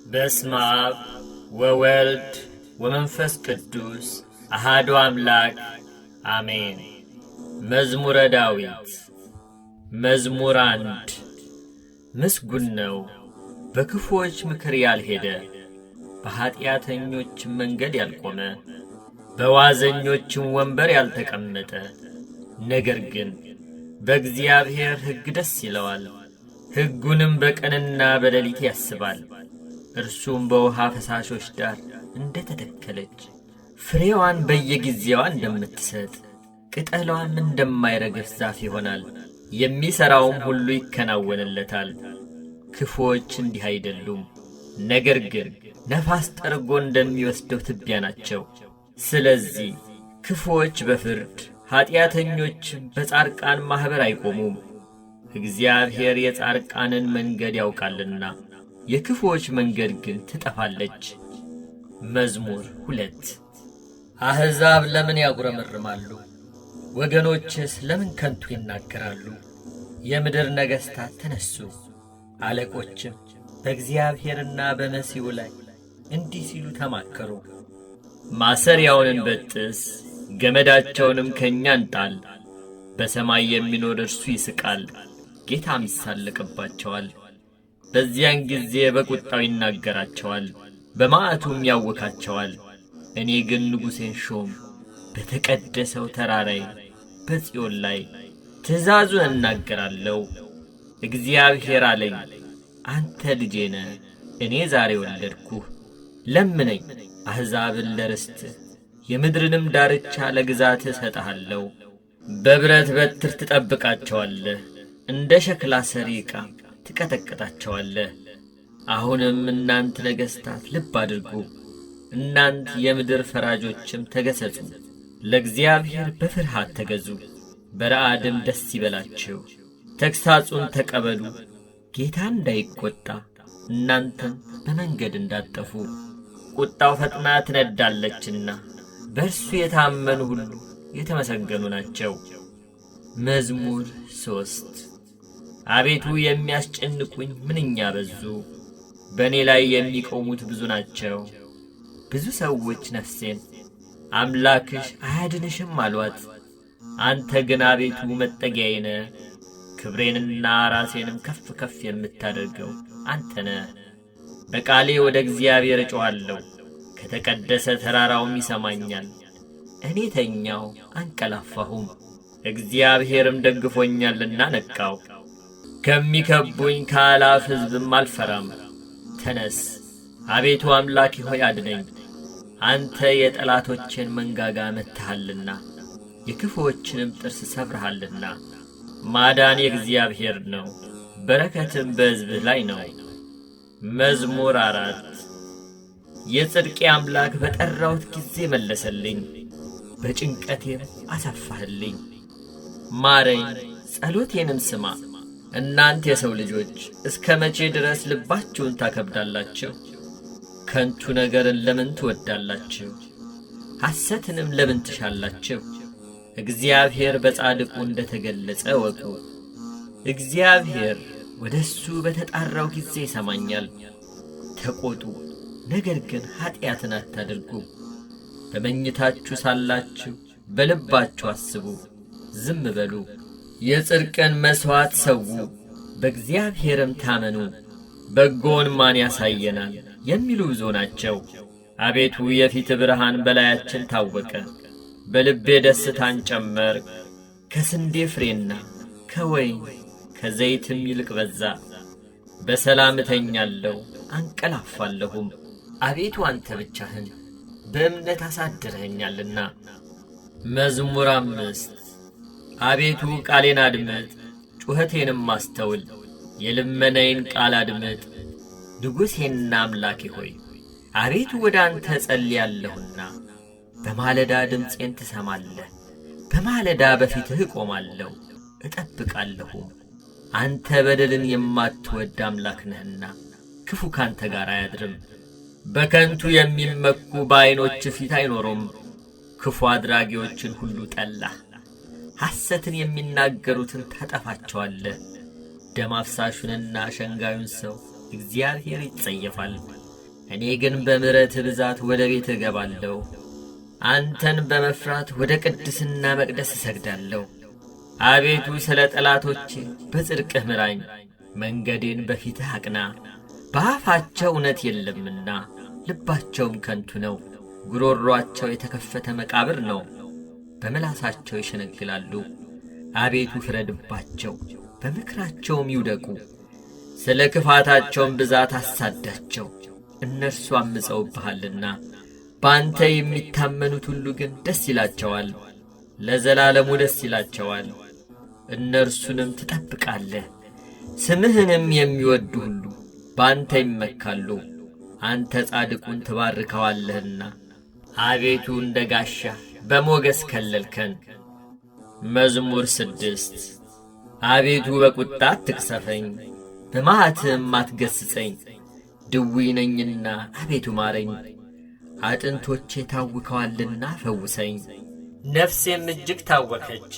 በስመ አብ ወወልድ ወመንፈስ ቅዱስ አሐዱ አምላክ አሜን። መዝሙረ ዳዊት መዝሙር 1 ምስጉን ነው በክፉዎች ምክር ያልሄደ፣ በኃጢአተኞች መንገድ ያልቆመ፣ በዋዘኞችም ወንበር ያልተቀመጠ፣ ነገር ግን በእግዚአብሔር ሕግ ደስ ይለዋል፣ ሕጉንም በቀንና በሌሊት ያስባል። እርሱም በውሃ ፈሳሾች ዳር እንደ ተተከለች፣ ፍሬዋን በየጊዜዋ እንደምትሰጥ፣ ቅጠሏም እንደማይረግፍ ዛፍ ይሆናል። የሚሠራውም ሁሉ ይከናወንለታል። ክፉዎች እንዲህ አይደሉም፣ ነገር ግን ነፋስ ጠርጎ እንደሚወስደው ትቢያ ናቸው። ስለዚህ ክፉዎች በፍርድ ኃጢአተኞችም በጻድቃን ማኅበር አይቆሙም። እግዚአብሔር የጻድቃንን መንገድ ያውቃልና የክፉዎች መንገድ ግን ትጠፋለች። መዝሙር 2 አሕዛብ ለምን ያጉረመርማሉ? ወገኖችስ ለምን ከንቱ ይናገራሉ? የምድር ነገሥታት ተነሱ፣ አለቆችም በእግዚአብሔርና በመሲሑ ላይ እንዲህ ሲሉ ተማከሩ። ማሰሪያውን እንበጥስ፣ ገመዳቸውንም ከእኛ እንጣል። በሰማይ የሚኖር እርሱ ይስቃል፣ ጌታም ይሳለቅባቸዋል። በዚያን ጊዜ በቁጣው ይናገራቸዋል፣ በመዓቱም ያውካቸዋል። እኔ ግን ንጉሴን ሾም፣ በተቀደሰው ተራራይ በጽዮን ላይ ትእዛዙን እናገራለሁ። እግዚአብሔር አለኝ፣ አንተ ልጄ ነህ፣ እኔ ዛሬ ወለድኩህ። ለምነኝ፣ አሕዛብን ለርስትህ፣ የምድርንም ዳርቻ ለግዛትህ እሰጥሃለሁ። በብረት በትር ትጠብቃቸዋለህ፣ እንደ ሸክላ ሠሪ ዕቃ ትቀጠቅጣቸዋለህ። አሁንም እናንት ነገሥታት ልብ አድርጉ፣ እናንት የምድር ፈራጆችም ተገሠጹ። ለእግዚአብሔር በፍርሃት ተገዙ፣ በረዓድም ደስ ይበላችሁ። ተግሣጹን ተቀበሉ፣ ጌታ እንዳይቈጣ፣ እናንተም በመንገድ እንዳትጠፉ። ቁጣው ፈጥና ትነዳለችና በእርሱ የታመኑ ሁሉ የተመሰገኑ ናቸው። መዝሙር 3 አቤቱ የሚያስጨንቁኝ ምንኛ በዙ! በእኔ ላይ የሚቆሙት ብዙ ናቸው። ብዙ ሰዎች ነፍሴን አምላክሽ አያድንሽም አሏት። አንተ ግን አቤቱ መጠጊያዬ ነህ፣ ክብሬንና ራሴንም ከፍ ከፍ የምታደርገው አንተ ነህ። በቃሌ ወደ እግዚአብሔር እጮኻለሁ፣ ከተቀደሰ ተራራውም ይሰማኛል። እኔ ተኛው አንቀላፋሁም፣ እግዚአብሔርም ደግፎኛልና ነቃው። ከሚከቡኝ ከአላፍ ሕዝብም አልፈራም። ተነስ አቤቱ አምላኬ ሆይ አድነኝ። አንተ የጠላቶቼን መንጋጋ መትሃልና የክፉዎችንም ጥርስ ሰብረሃልና። ማዳን የእግዚአብሔር ነው፣ በረከትም በሕዝብህ ላይ ነው። መዝሙር 4 የጽድቄ አምላክ በጠራሁት ጊዜ መለሰልኝ፣ በጭንቀቴም አሰፋህልኝ። ማረኝ፣ ጸሎቴንም ስማ። እናንተ የሰው ልጆች እስከ መቼ ድረስ ልባችሁን ታከብዳላችሁ? ከንቱ ነገርን ለምን ትወዳላችሁ? ሐሰትንም ለምን ትሻላችሁ? እግዚአብሔር በጻድቁ እንደ ተገለጸ እወቁ። እግዚአብሔር ወደ እሱ በተጣራው ጊዜ ይሰማኛል። ተቈጡ፣ ነገር ግን ኀጢአትን አታድርጉ። በመኝታችሁ ሳላችሁ በልባችሁ አስቡ፣ ዝም በሉ። የጽድቅን መሥዋዕት ሰዉ፣ በእግዚአብሔርም ታመኑ። በጎውን ማን ያሳየናል የሚሉ ብዙ ናቸው። አቤቱ የፊት ብርሃን በላያችን ታወቀ። በልቤ ደስታን ጨመርክ፣ ከስንዴ ፍሬና ከወይን ከዘይትም ይልቅ በዛ። በሰላም እተኛለሁ አንቀላፋለሁም። አቤቱ አንተ ብቻህን በእምነት አሳድረኸኛልና። መዝሙር 5 አቤቱ ቃሌን አድምጥ፣ ጩኸቴንም አስተውል። የልመናዬን ቃል አድምጥ፣ ንጉሴና አምላኬ ሆይ። አቤቱ ወደ አንተ እጸልያለሁና በማለዳ ድምፄን ትሰማለህ። በማለዳ በፊትህ እቆማለሁ እጠብቃለሁም። አንተ በደልን የማትወድ አምላክ ነህና ክፉ ካንተ ጋር አያድርም። በከንቱ የሚመኩ በዐይኖች ፊት አይኖሩም። ክፉ አድራጊዎችን ሁሉ ጠላህ። ሐሰትን የሚናገሩትን ታጠፋቸዋለህ። ደም አፍሳሹንና ሸንጋዩን ሰው እግዚአብሔር ይጸየፋል። እኔ ግን በምሕረትህ ብዛት ወደ ቤትህ እገባለሁ። አንተን በመፍራት ወደ ቅድስና መቅደስ እሰግዳለሁ። አቤቱ ስለ ጠላቶቼ በጽድቅህ ምራኝ፣ መንገዴን በፊትህ አቅና። በአፋቸው እውነት የለምና ልባቸውም ከንቱ ነው። ጉሮሮአቸው የተከፈተ መቃብር ነው፣ በምላሳቸው ይሸነግላሉ። አቤቱ ፍረድባቸው፣ በምክራቸውም ይውደቁ። ስለ ክፋታቸውም ብዛት አሳዳቸው፣ እነርሱ አምፀውብሃልና። በአንተ የሚታመኑት ሁሉ ግን ደስ ይላቸዋል፣ ለዘላለሙ ደስ ይላቸዋል። እነርሱንም ትጠብቃለህ። ስምህንም የሚወዱ ሁሉ በአንተ ይመካሉ። አንተ ጻድቁን ትባርከዋለህና። አቤቱ እንደ ጋሻ በሞገስ ከለልከን። መዝሙር 6 አቤቱ በቁጣ አትቅሰፈኝ፣ በመዓትህም አትገሥጸኝ። ድውይ ነኝና አቤቱ ማረኝ፣ አጥንቶቼ ታውከዋልና ፈውሰኝ። ነፍሴም እጅግ ታወከች።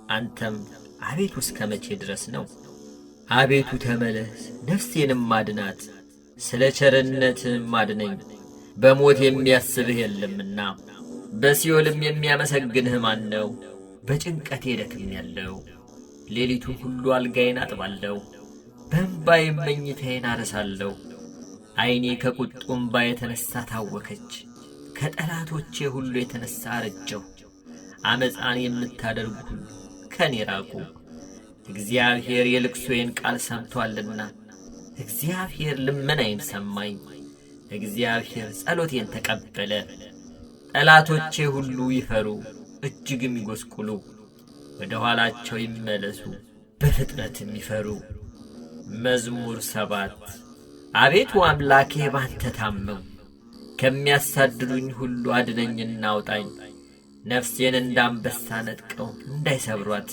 አንተም አቤቱ እስከ መቼ ድረስ ነው? አቤቱ ተመለስ፣ ነፍሴንም አድናት፣ ስለ ቸርነትህም አድነኝ። በሞት የሚያስብህ የለምና በሲኦልም የሚያመሰግንህ ማን ነው? በጭንቀቴ ደክሜአለሁ፣ ሌሊቱን ሁሉ አልጋዬን አጥባለሁ፣ በእንባዬም መኝታዬን አረሳለሁ። ዓይኔ ከቁጡ እምባ የተነሣ ታወከች፣ ከጠላቶቼ ሁሉ የተነሣ አረጀሁ። ዓመፃን የምታደርጉ ሁሉ ከእኔ ራቁ። እግዚአብሔር የልቅሶዬን ቃል ሰምቶአልና፣ እግዚአብሔር ልመናዬን ሰማኝ። እግዚአብሔር ጸሎቴን ተቀበለ። ጠላቶቼ ሁሉ ይፈሩ፣ እጅግም ይጐስቁሉ፣ ወደ ኋላቸው ይመለሱ፣ በፍጥነትም ይፈሩ። መዝሙር 7 አቤቱ አምላኬ ባንተ ታመንሁ፣ ከሚያሳድዱኝ ሁሉ አድነኝና አውጣኝ። ነፍሴን እንደ አንበሳ ነጥቀው እንዳይሰብሯት፣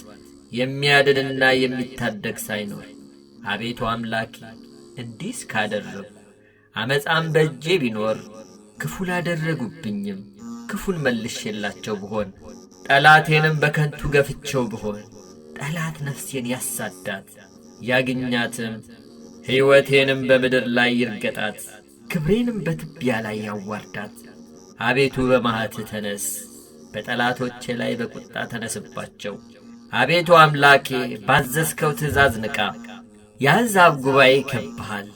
የሚያድንና የሚታደግ ሳይኖር። አቤቱ አምላኬ እንዲህስ ካደረጉ፣ ዓመፃም በእጄ ቢኖር፣ ክፉ ላደረጉብኝም ክፉን መልሼላቸው ብሆን፣ ጠላቴንም በከንቱ ገፍቼው ብሆን፣ ጠላት ነፍሴን ያሳዳት ያግኛትም፣ ሕይወቴንም በምድር ላይ ይርገጣት፣ ክብሬንም በትቢያ ላይ ያዋርዳት። አቤቱ በመዓትህ ተነስ፣ በጠላቶቼ ላይ በቁጣ ተነስባቸው። አቤቱ አምላኬ ባዘዝከው ትእዛዝ ንቃ። የአሕዛብ ጉባኤ ይከብብሃል፣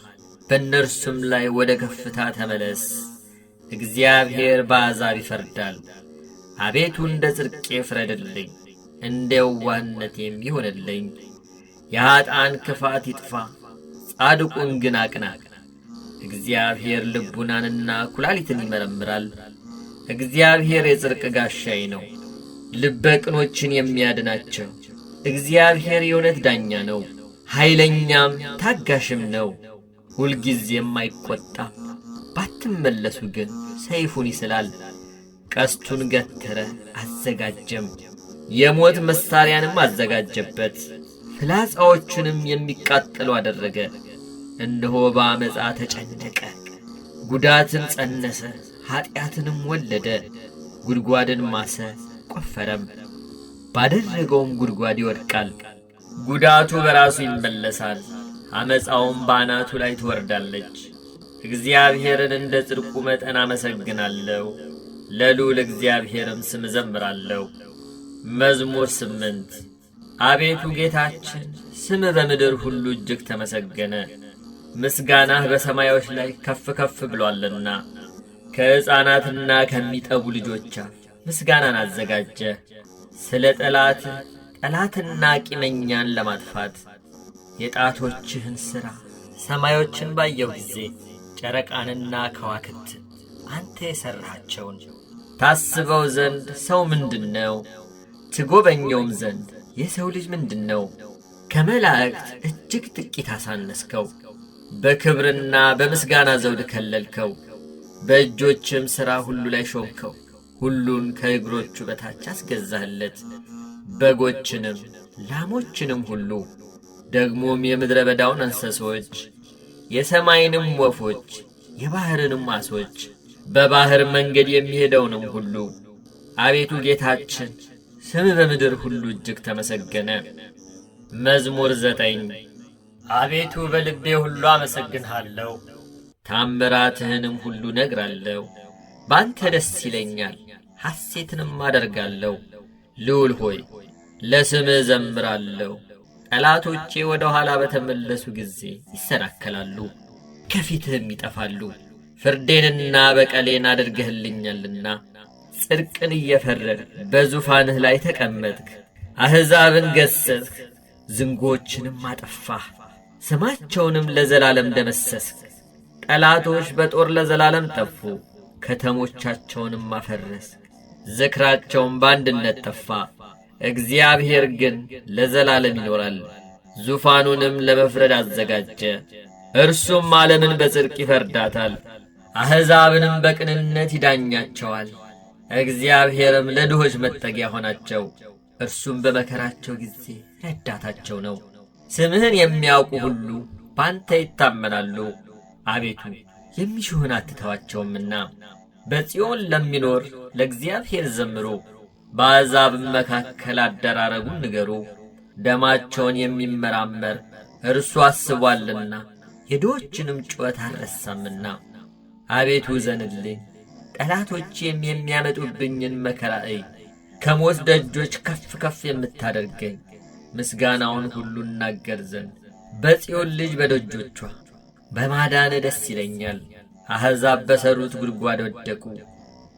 በእነርሱም ላይ ወደ ከፍታ ተመለስ። እግዚአብሔር በአሕዛብ ይፈርዳል። አቤቱ እንደ ጽድቄ ፍረድልኝ፣ እንደ የዋህነቴም ይሁንልኝ። የኀጥኣን ክፋት ይጥፋ፣ ጻድቁን ግን አቅና። እግዚአብሔር ልቡናንና ኵላሊትን ይመረምራል። እግዚአብሔር የጽድቅ ጋሻዬ ነው፣ ልበ ቅኖችን የሚያድናቸው። እግዚአብሔር የእውነት ዳኛ ነው፣ ኃይለኛም ታጋሽም ነው። ሁልጊዜም አይቈጣም፣ ባትመለሱ ግን ሰይፉን ይስላል። ቀስቱን ገተረ አዘጋጀም፣ የሞት መሣሪያንም አዘጋጀበት። ፍላጻዎቹንም የሚቃጠሉ አደረገ። እነሆ በዓመፃ ተጨነቀ፣ ጉዳትን ጸነሰ፣ ኀጢአትንም ወለደ። ጉድጓድን ማሰ ቈፈረም፣ ባደረገውም ጉድጓድ ይወድቃል። ጉዳቱ በራሱ ይመለሳል፣ ዓመፃውም በአናቱ ላይ ትወርዳለች። እግዚአብሔርን እንደ ጽድቁ መጠን አመሰግናለሁ፣ ለልዑል እግዚአብሔርም ስም እዘምራለሁ። መዝሙር 8 አቤቱ ጌታችን ስምህ በምድር ሁሉ እጅግ ተመሰገነ። ምስጋናህ በሰማዮች ላይ ከፍ ከፍ ብሎአልና፣ ከሕፃናትና ከሚጠቡ ልጆች አፍ ምስጋናን አዘጋጀ። ስለ ጠላትና ቂመኛን ለማጥፋት የጣቶችህን ሥራ ሰማዮችን ባየሁ ጊዜ፣ ጨረቃንና ከዋክብትን አንተ የሠራሃቸውን ታስበው ዘንድ ሰው ምንድነው? ትጐበኘውም ዘንድ የሰው ልጅ ምንድነው? ከመላእክት እጅግ ጥቂት አሳነስከው፣ በክብርና በምስጋና ዘውድ ከለልከው። በእጆችም ሥራ ሁሉ ላይ ሾምከው፣ ሁሉን ከእግሮቹ በታች አስገዛህለት። በጎችንም ላሞችንም ሁሉ፣ ደግሞም የምድረ በዳውን እንስሶች፣ የሰማይንም ወፎች፣ የባሕርንም ዓሦች፣ በባሕር መንገድ የሚሄደውንም ሁሉ። አቤቱ ጌታችን ስምህ በምድር ሁሉ እጅግ ተመሰገነ። መዝሙር 9 አቤቱ በልቤ ሁሉ አመሰግንሃለሁ፣ ታምራትህንም ሁሉ ነግራለሁ። ባንተ ደስ ይለኛል፣ ሐሴትንም አደርጋለሁ። ልዑል ሆይ ለስምህ ዘምራለሁ። ጠላቶቼ ወደ ኋላ በተመለሱ ጊዜ ይሰናከላሉ፣ ከፊትህም ይጠፋሉ። ፍርዴንና በቀሌን አድርገህልኛልና ጽድቅን እየፈረድ በዙፋንህ ላይ ተቀመጥክ። አሕዛብን ገሠጽህ፣ ዝንጎችንም አጠፋህ፣ ስማቸውንም ለዘላለም ደመሰስክ። ጠላቶች በጦር ለዘላለም ጠፉ፣ ከተሞቻቸውንም አፈረስክ። ዝክራቸውም በአንድነት ጠፋ። እግዚአብሔር ግን ለዘላለም ይኖራል፣ ዙፋኑንም ለመፍረድ አዘጋጀ። እርሱም ዓለምን በጽድቅ ይፈርዳታል፣ አሕዛብንም በቅንነት ይዳኛቸዋል። እግዚአብሔርም ለድሆች መጠጊያ ሆናቸው፣ እርሱም በመከራቸው ጊዜ ረዳታቸው ነው። ስምህን የሚያውቁ ሁሉ ባንተ ይታመናሉ። አቤቱ የሚሹህን አትተዋቸውምና በጽዮን ለሚኖር ለእግዚአብሔር ዘምሩ። በአሕዛብም መካከል አደራረጉን ንገሩ። ደማቸውን የሚመራመር እርሱ አስቧልና የድሆችንም ጩኸት አልረሳምና። አቤቱ እዘንልኝ፣ ጠላቶቼም የሚያመጡብኝን መከራ እይ። ከሞት ደጆች ከፍ ከፍ የምታደርገኝ ምስጋናውን ሁሉ እናገር ዘንድ በጽዮን ልጅ በደጆቿ በማዳን ደስ ይለኛል። አሕዛብ በሠሩት ጉድጓድ ወደቁ፣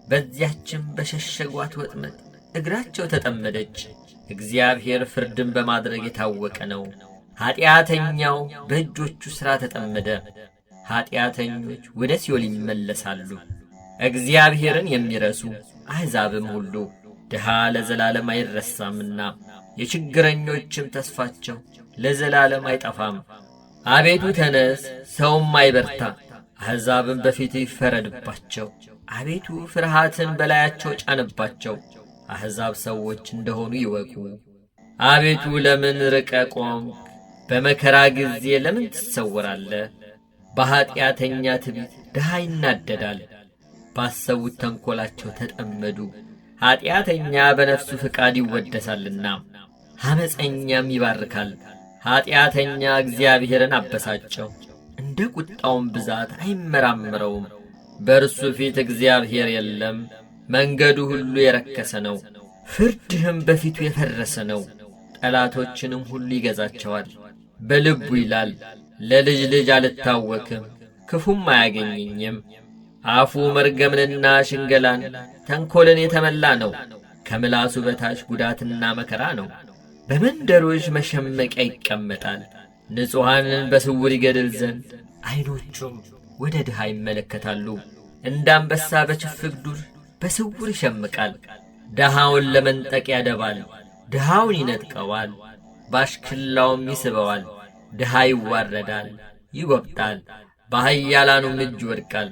በዚያችም በሸሸጓት ወጥመድ እግራቸው ተጠመደች። እግዚአብሔር ፍርድን በማድረግ የታወቀ ነው። ኀጢአተኛው በእጆቹ ሥራ ተጠመደ። ኀጢአተኞች ወደ ሲኦል ይመለሳሉ። እግዚአብሔርን የሚረሱ አሕዛብም ሁሉ ድሃ ለዘላለም አይረሳምና የችግረኞችም ተስፋቸው ለዘላለም አይጠፋም። አቤቱ ተነስ፣ ሰውም አይበርታ፣ አሕዛብም በፊትህ ይፈረድባቸው። አቤቱ ፍርሃትን በላያቸው ጫንባቸው፣ አሕዛብ ሰዎች እንደሆኑ ይወቁ። አቤቱ ለምን ርቀህ ቆምክ? በመከራ ጊዜ ለምን ትሰወራለህ? በኀጢአተኛ ትዕቢት ድሃ ይናደዳል፣ ባሰቡት ተንኰላቸው ተጠመዱ። ኀጢአተኛ በነፍሱ ፍቃድ ይወደሳልና ዓመፀኛም ይባርካል። ኀጢአተኛ እግዚአብሔርን አበሳጨው፣ እንደ ቁጣውም ብዛት አይመራመረውም። በእርሱ ፊት እግዚአብሔር የለም፣ መንገዱ ሁሉ የረከሰ ነው፣ ፍርድህም በፊቱ የፈረሰ ነው። ጠላቶችንም ሁሉ ይገዛቸዋል። በልቡ ይላል፣ ለልጅ ልጅ አልታወክም፣ ክፉም አያገኘኝም። አፉ መርገምንና ሽንገላን ተንኰልን የተመላ ነው። ከምላሱ በታች ጉዳትና መከራ ነው። በመንደሮች መሸመቂያ ይቀመጣል። ንጹሐንን በስውር ይገድል ዘንድ ዐይኖቹም ወደ ድሃ ይመለከታሉ። እንደ አንበሳ በችፍግ ዱር በስውር ይሸምቃል። ድሃውን ለመንጠቅ ያደባል፣ ድሃውን ይነጥቀዋል፣ ባሽክላውም ይስበዋል። ድሃ ይዋረዳል፣ ይጐብጣል፣ በኃያላኑም እጅ ይወድቃል።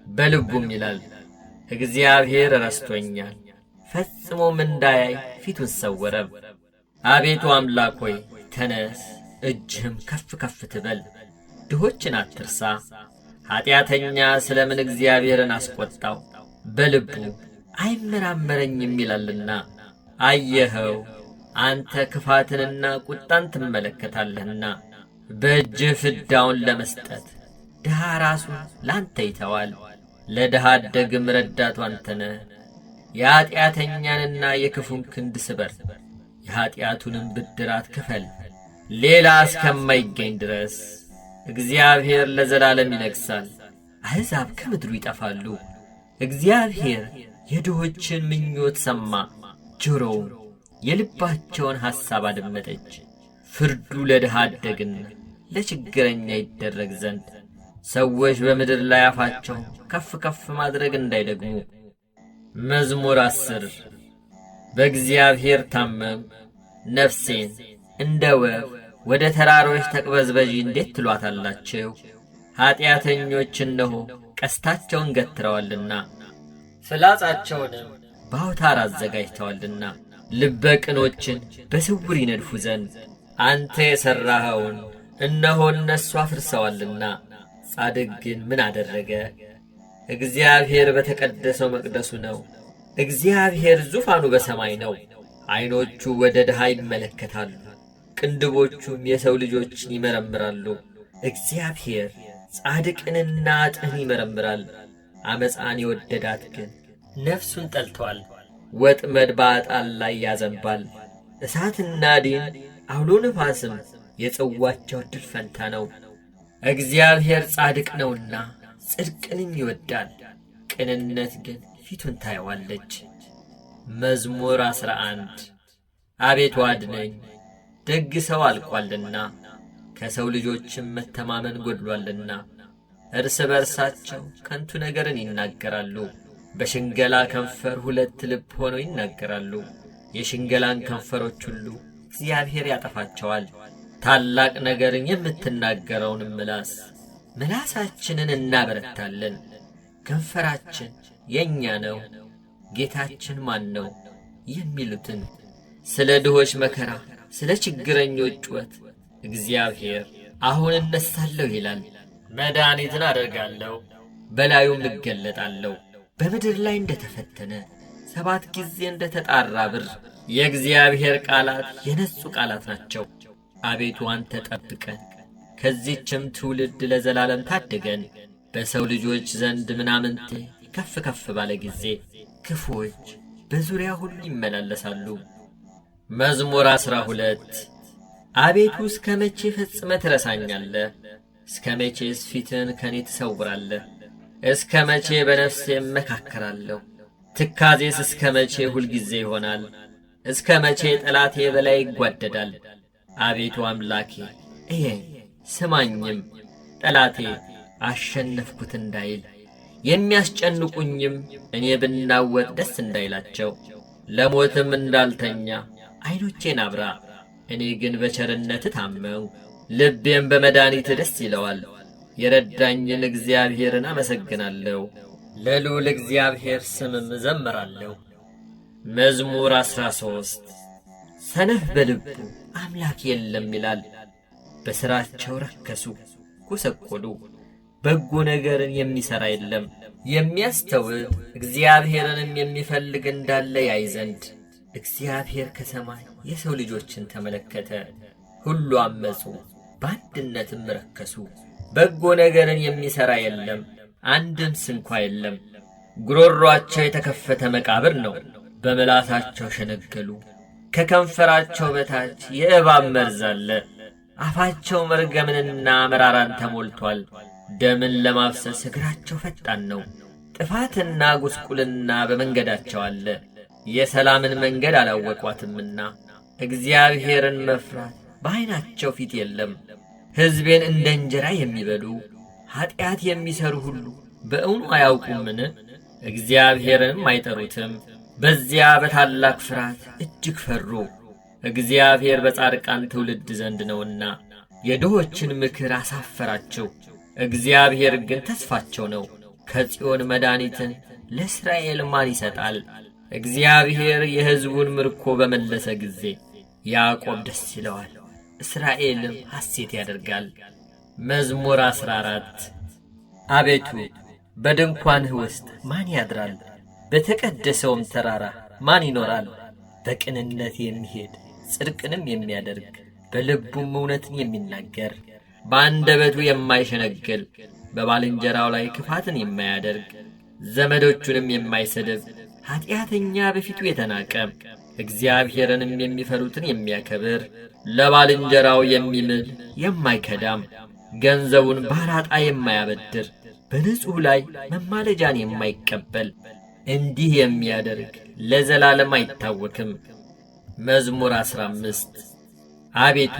በልቡም ይላል፣ እግዚአብሔር ረስቶኛል፣ ፈጽሞም እንዳያይ ፊቱን ሰወረ። አቤቱ አምላክ ሆይ ተነስ፣ እጅህም ከፍ ከፍ ትበል። ድሆችን አትርሳ። ኀጢአተኛ ስለ ምን እግዚአብሔርን አስቈጣው? በልቡ አይመራመረኝም ይላልና። አየኸው፣ አንተ ክፋትንና ቁጣን ትመለከታለህና በእጅህ ፍዳውን ለመስጠት ድሃ ራሱን ላንተ ይተዋል። ለድሃ አደግም ረዳቱ አንተ ነህ። የኀጢአተኛንና የክፉን ክንድ ስበር፣ የኀጢአቱንም ብድራት ክፈል፣ ሌላ እስከማይገኝ ድረስ። እግዚአብሔር ለዘላለም ይነግሣል፣ አሕዛብ ከምድሩ ይጠፋሉ። እግዚአብሔር የድሆችን ምኞት ሰማ፣ ጆሮውም የልባቸውን ሐሳብ አደመጠች። ፍርዱ ለድሃ አደግና ለችግረኛ ይደረግ ዘንድ ሰዎች በምድር ላይ አፋቸው ከፍ ከፍ ማድረግ እንዳይደግሙ። መዝሙር 10 በእግዚአብሔር ታመም ነፍሴን እንደ ወፍ ወደ ተራሮች ተቅበዝበዢ እንዴት ትሏታላችሁ? ኀጢአተኞች እነሆ ቀስታቸውን ገትረዋልና ፍላጻቸውንም በአውታር አዘጋጅተዋልና ልበ ቅኖችን በስውር ይነድፉ ዘንድ አንተ የሠራኸውን እነሆ እነሱ አፍርሰዋልና። ጻድቅ ግን ምን አደረገ? እግዚአብሔር በተቀደሰው መቅደሱ ነው። እግዚአብሔር ዙፋኑ በሰማይ ነው። ዐይኖቹ ወደ ድሃ ይመለከታሉ፣ ቅንድቦቹም የሰው ልጆችን ይመረምራሉ። እግዚአብሔር ጻድቅንና አጥህን ይመረምራል። አመፃን የወደዳት ግን ነፍሱን ጠልቷል። ወጥመድ በአጣን ላይ ያዘንባል። እሳትና ዲን አውሎ ነፋስም የጽዋቸው ዕድል ፈንታ ነው። እግዚአብሔር ጻድቅ ነውና ጽድቅንም ይወዳል፣ ቅንነት ግን ፊቱን ታየዋለች። መዝሙር 11 አቤቱ አድነኝ፣ ደግ ሰው አልቋልና ከሰው ልጆችም መተማመን ጎድሏልና። እርስ በርሳቸው ከንቱ ነገርን ይናገራሉ፣ በሽንገላ ከንፈር ሁለት ልብ ሆነው ይናገራሉ። የሽንገላን ከንፈሮች ሁሉ እግዚአብሔር ያጠፋቸዋል። ታላቅ ነገርን የምትናገረውንም ምላሳችንን እናበረታለን። ከንፈራችን የእኛ ነው፣ ጌታችን ማን ነው የሚሉትን ስለ ድሆች መከራ፣ ስለ ችግረኞች ጩኸት እግዚአብሔር አሁን እነሳለሁ ይላል። መድኃኒትን አደርጋለሁ፣ በላዩም እገለጣለሁ። በምድር ላይ እንደተፈተነ 7 ጊዜ እንደተጣራ ብር የእግዚአብሔር ቃላት የነጹ ቃላት ናቸው። አቤቱ አንተ ጠብቀን፣ ከዚህችም ትውልድ ለዘላለም ታድገን። በሰው ልጆች ዘንድ ምናምንቴ ከፍ ከፍ ባለ ጊዜ ክፉዎች በዙሪያ ሁሉ ይመላለሳሉ። መዝሙር 12 አቤቱ እስከ መቼ ፈጽመህ ትረሳኛለህ? እስከ መቼስ ፊትህን ከኔ ትሰውራለህ? እስከ መቼ በነፍሴ እመካከራለሁ? ትካዜስ እስከ መቼ ሁልጊዜ ይሆናል? እስከ መቼ ጠላቴ በላይ ይጓደዳል? አቤቱ አምላኬ እየኝ ስማኝም፣ ጠላቴ አሸነፍኩት እንዳይል፣ የሚያስጨንቁኝም እኔ ብናወጥ ደስ እንዳይላቸው። ለሞትም እንዳልተኛ ዐይኖቼን አብራ፣ እኔ ግን በቸርነትህ ታመንሁ። ልቤም በመድኃኒትህ ደስ ይለዋል። የረዳኝን እግዚአብሔርን አመሰግናለሁ፣ ለልዑል እግዚአብሔር ስምም እዘምራለሁ። መዝሙር 13 ሰነፍ በልቡ አምላክ የለም ይላል። በሥራቸው ረከሱ ጐሰቈሉ፣ በጎ ነገርን የሚሠራ የለም። የሚያስተውል እግዚአብሔርንም የሚፈልግ እንዳለ ያይ ዘንድ እግዚአብሔር ከሰማይ የሰው ልጆችን ተመለከተ። ሁሉ አመፁ፣ በአንድነትም ረከሱ። በጎ ነገርን የሚሠራ የለም፣ አንድም ስንኳ የለም። ጉሮሮአቸው የተከፈተ መቃብር ነው፣ በምላሳቸው ሸነገሉ። ከከንፈራቸው በታች የእባብ መርዝ አለ። አፋቸው መርገምንና መራራን ተሞልቶአል። ደምን ለማፍሰስ እግራቸው ፈጣን ነው። ጥፋትና ጉስቁልና በመንገዳቸው አለ። የሰላምን መንገድ አላወቋትምና እግዚአብሔርን መፍራት በዐይናቸው ፊት የለም። ሕዝቤን እንደ እንጀራ የሚበሉ ኀጢአት የሚሠሩ ሁሉ በእውኑ አያውቁምን? እግዚአብሔርንም አይጠሩትም። በዚያ በታላቅ ፍርሃት እጅግ ፈሩ። እግዚአብሔር በጻድቃን ትውልድ ዘንድ ነውና የድሆችን ምክር አሳፈራቸው። እግዚአብሔር ግን ተስፋቸው ነው። ከጽዮን መድኃኒትን ለእስራኤል ማን ይሰጣል? እግዚአብሔር የሕዝቡን ምርኮ በመለሰ ጊዜ ያዕቆብ ደስ ይለዋል፣ እስራኤልም ሐሴት ያደርጋል። መዝሙር 14 አቤቱ በድንኳንህ ውስጥ ማን ያድራል? በተቀደሰውም ተራራ ማን ይኖራል? በቅንነት የሚሄድ ጽድቅንም የሚያደርግ በልቡም እውነትን የሚናገር በአንደበቱ የማይሸነግል በባልንጀራው ላይ ክፋትን የማያደርግ ዘመዶቹንም የማይሰድብ ኀጢአተኛ በፊቱ የተናቀ እግዚአብሔርንም የሚፈሩትን የሚያከብር ለባልንጀራው የሚምል የማይከዳም ገንዘቡን ባራጣ የማያበድር በንጹሕ ላይ መማለጃን የማይቀበል እንዲህ የሚያደርግ ለዘላለም አይታወክም። መዝሙር 15 አቤቱ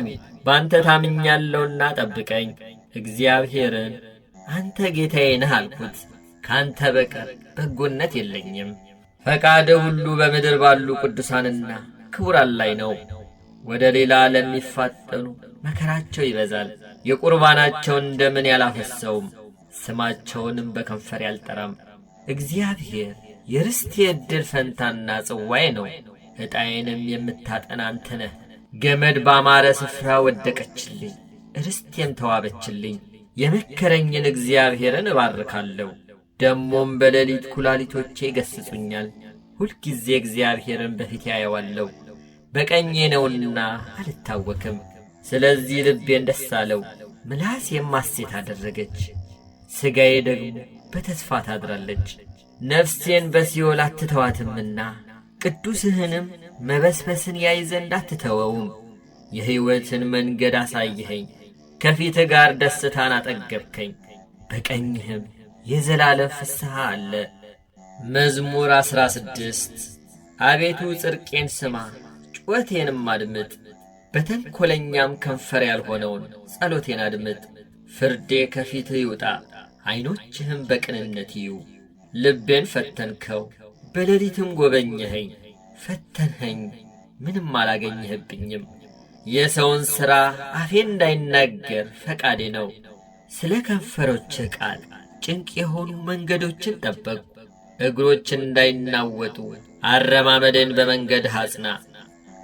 በአንተ ታምኛለሁና ጠብቀኝ። እግዚአብሔርን አንተ ጌታዬ ነህ አልኩት፣ ከአንተ በቀር በጎነት የለኝም። ፈቃድህ ሁሉ በምድር ባሉ ቅዱሳንና ክቡራን ላይ ነው። ወደ ሌላ ለሚፋጠኑ መከራቸው ይበዛል። የቁርባናቸውን ደምን ያላፈሰውም፣ ስማቸውንም በከንፈር ያልጠራም። እግዚአብሔር የርስቴ ዕድል ፈንታና ጽዋዬ ነው። ዕጣዬንም የምታጠና አንተ ነህ። ገመድ ባማረ ስፍራ ወደቀችልኝ፣ ርስቴም ተዋበችልኝ። የመከረኝን እግዚአብሔርን እባርካለሁ። ደሞም በሌሊት ኩላሊቶቼ ይገሥጹኛል። ሁልጊዜ እግዚአብሔርን በፊቴ አየዋለሁ። በቀኜ ነውና አልታወክም። ስለዚህ ልቤን ደስ አለው፣ ምላሴም ሐሴት አደረገች። ሥጋዬ ደግሞ በተስፋ ታድራለች። ነፍሴን በሲኦል አትተዋትምና ቅዱስህንም መበስበስን ያይ ዘንድ አትተወውም። የሕይወትን መንገድ አሳየኸኝ፣ ከፊትህ ጋር ደስታን አጠገብከኝ፣ በቀኝህም የዘላለም ፍስሐ አለ። መዝሙር 16 አቤቱ ጽድቄን ስማ፣ ጩኸቴንም አድምጥ፣ በተንኰለኛም ከንፈር ያልሆነውን ጸሎቴን አድምጥ። ፍርዴ ከፊትህ ይውጣ፣ ዐይኖችህም በቅንነት ይዩ። ልቤን ፈተንከው፣ በሌሊትም ጐበኘኸኝ። ፈተንኸኝ፣ ምንም አላገኘህብኝም። የሰውን ሥራ አፌ እንዳይናገር ፈቃዴ ነው። ስለ ከንፈሮችህ ቃል ጭንቅ የሆኑ መንገዶችን ጠበቅሁ። እግሮች እንዳይናወጡ አረማመድን በመንገድህ አጽና።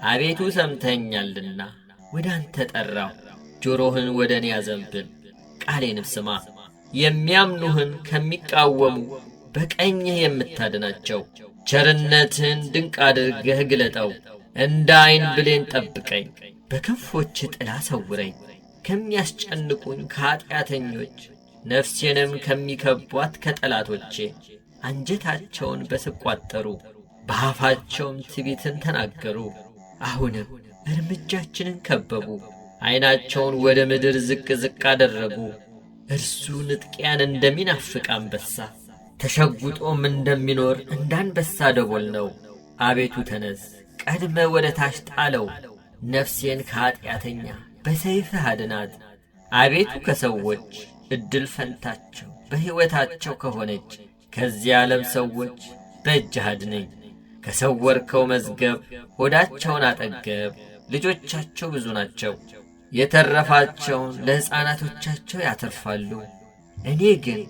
አቤቱ ሰምተኸኛልና ወደ አንተ ጠራሁ። ጆሮህን ወደ እኔ አዘንብል፣ ቃሌንም ስማ። የሚያምኑህን ከሚቃወሙ በቀኝህ የምታድናቸው ቸርነትህን ድንቅ አድርገህ ግለጠው። እንደ ዐይን ብሌን ጠብቀኝ፣ በክንፎችህ ጥላ ሰውረኝ። ከሚያስጨንቁኝ ከኀጢአተኞች ነፍሴንም ከሚከቧት ከጠላቶቼ አንጀታቸውን በስብ ቋጠሩ፣ በአፋቸውም ትዕቢትን ተናገሩ። አሁንም እርምጃችንን ከበቡ፣ ዐይናቸውን ወደ ምድር ዝቅ ዝቅ አደረጉ። እርሱ ንጥቂያን እንደሚናፍቅ አንበሳ ተሸጕጦም እንደሚኖር እንዳንበሳ ደቦል ነው። አቤቱ ተነስ፣ ቀድመ ወደ ታች ጣለው። ነፍሴን ከኀጢአተኛ በሰይፍህ አድናት። አቤቱ ከሰዎች ዕድል ፈንታቸው በሕይወታቸው ከሆነች ከዚህ ዓለም ሰዎች በእጅህ አድነኝ። ከሰወርከው መዝገብ ሆዳቸውን አጠገብ። ልጆቻቸው ብዙ ናቸው፣ የተረፋቸውን ለሕፃናቶቻቸው ያተርፋሉ። እኔ ግን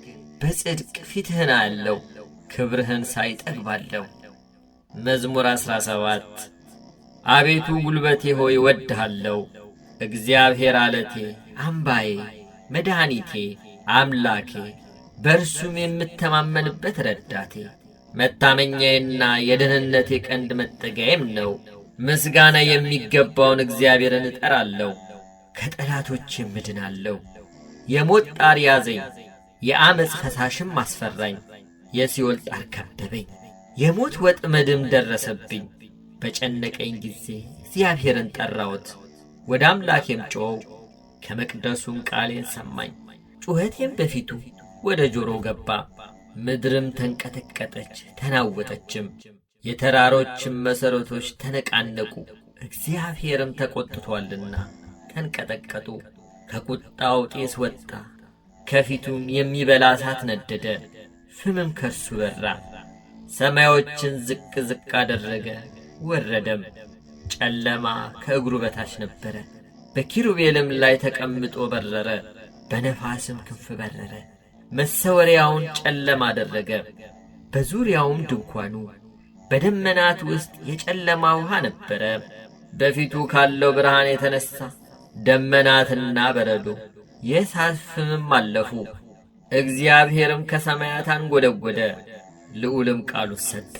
በጽድቅ ፊትህን አያለሁ፣ ክብርህን ሳይ እጠግባለሁ። መዝሙር 17 አቤቱ ጉልበቴ ሆይ እወድሃለሁ። እግዚአብሔር ዓለቴ፣ አምባዬ፣ መድኃኒቴ፣ አምላኬ፣ በእርሱም የምተማመንበት ረዳቴ፣ መታመኛዬና የደህንነቴ ቀንድ መጠጊያዬም ነው። ምስጋና የሚገባውን እግዚአብሔርን እጠራለሁ፣ ከጠላቶቼም እድናለሁ። የሞት ጣር ያዘኝ፣ የዓመፅ ፈሳሽም አስፈራኝ። የሲኦል ጣር ከበበኝ፣ የሞት ወጥመድም ደረሰብኝ። በጨነቀኝ ጊዜ እግዚአብሔርን ጠራሁት፣ ወደ አምላኬም ጮኽሁ፣ ከመቅደሱም ቃሌን ሰማኝ። ጩኸቴም በፊቱ ወደ ጆሮው ገባ። ምድርም ተንቀጠቀጠች ተናወጠችም፣ የተራሮችም መሠረቶች ተነቃነቁ። እግዚአብሔርም ተቈጥቶአልና ተንቀጠቀጡ። ከቁጣው ጢስ ወጣ፣ ከፊቱም የሚበላ እሳት ነደደ፣ ፍምም ከእርሱ በራ። ሰማዮችን ዝቅ ዝቅ አደረገ ወረደም፣ ጨለማ ከእግሩ በታች ነበረ። በኪሩቤልም ላይ ተቀምጦ በረረ፣ በነፋስም ክንፍ በረረ። መሰወሪያውን ጨለማ አደረገ፣ በዙሪያውም ድንኳኑ። በደመናት ውስጥ የጨለማ ውሃ ነበረ። በፊቱ ካለው ብርሃን የተነሣ ደመናትና በረዶ የእሳት ፍምም አለፉ። እግዚአብሔርም ከሰማያት አንጐደጐደ፣ ልዑልም ቃሉን ሰጠ።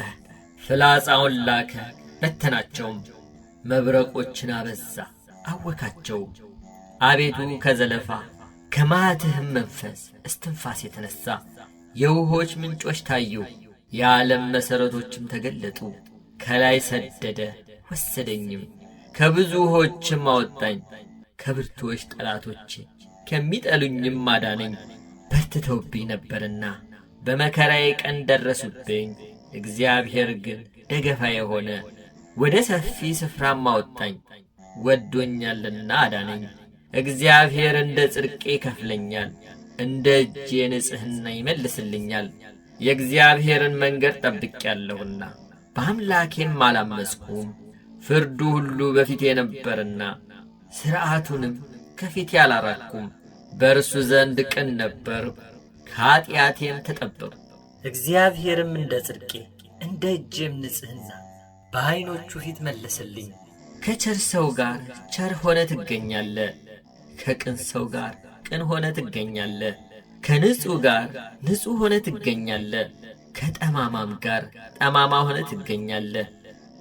ፍላጻውን ላከ በተናቸውም፣ መብረቆችን አበዛ አወካቸውም። አቤቱ ከዘለፋ ከመዓትህም መንፈስ እስትንፋስ የተነሣ የውኆች ምንጮች ታዩ፣ የዓለም መሠረቶችም ተገለጡ። ከላይ ሰደደ ወሰደኝም፣ ከብዙ ውኆችም አወጣኝ። ከብርቱዎች ጠላቶቼ ከሚጠሉኝም አዳነኝ። በርትተውብኝ ነበርና በመከራዬ ቀን ደረሱብኝ። እግዚአብሔር ግን ደገፋዬ ሆነ፣ ወደ ሰፊ ስፍራም አወጣኝ። ወዶኛልና አዳነኝ። እግዚአብሔር እንደ ጽድቄ ይከፍለኛል፣ እንደ እጄ ንጽሕና ይመልስልኛል። የእግዚአብሔርን መንገድ ጠብቄአለሁና በአምላኬም አላመፅሁም። ፍርዱ ሁሉ በፊቴ ነበርና ሥርዓቱንም ከፊቴ አላራቅሁም። በእርሱ ዘንድ ቅን ነበርሁ፣ ከኀጢአቴም ተጠበቅሁ። እግዚአብሔርም እንደ ጽድቄ እንደ እጄም ንጽሕና በዐይኖቹ ፊት መለሰልኝ። ከቸር ሰው ጋር ቸር ሆነ ትገኛለህ፣ ከቅን ሰው ጋር ቅን ሆነ ትገኛለህ። ከንጹሕ ጋር ንጹሕ ሆነ ትገኛለህ፣ ከጠማማም ጋር ጠማማ ሆነ ትገኛለህ።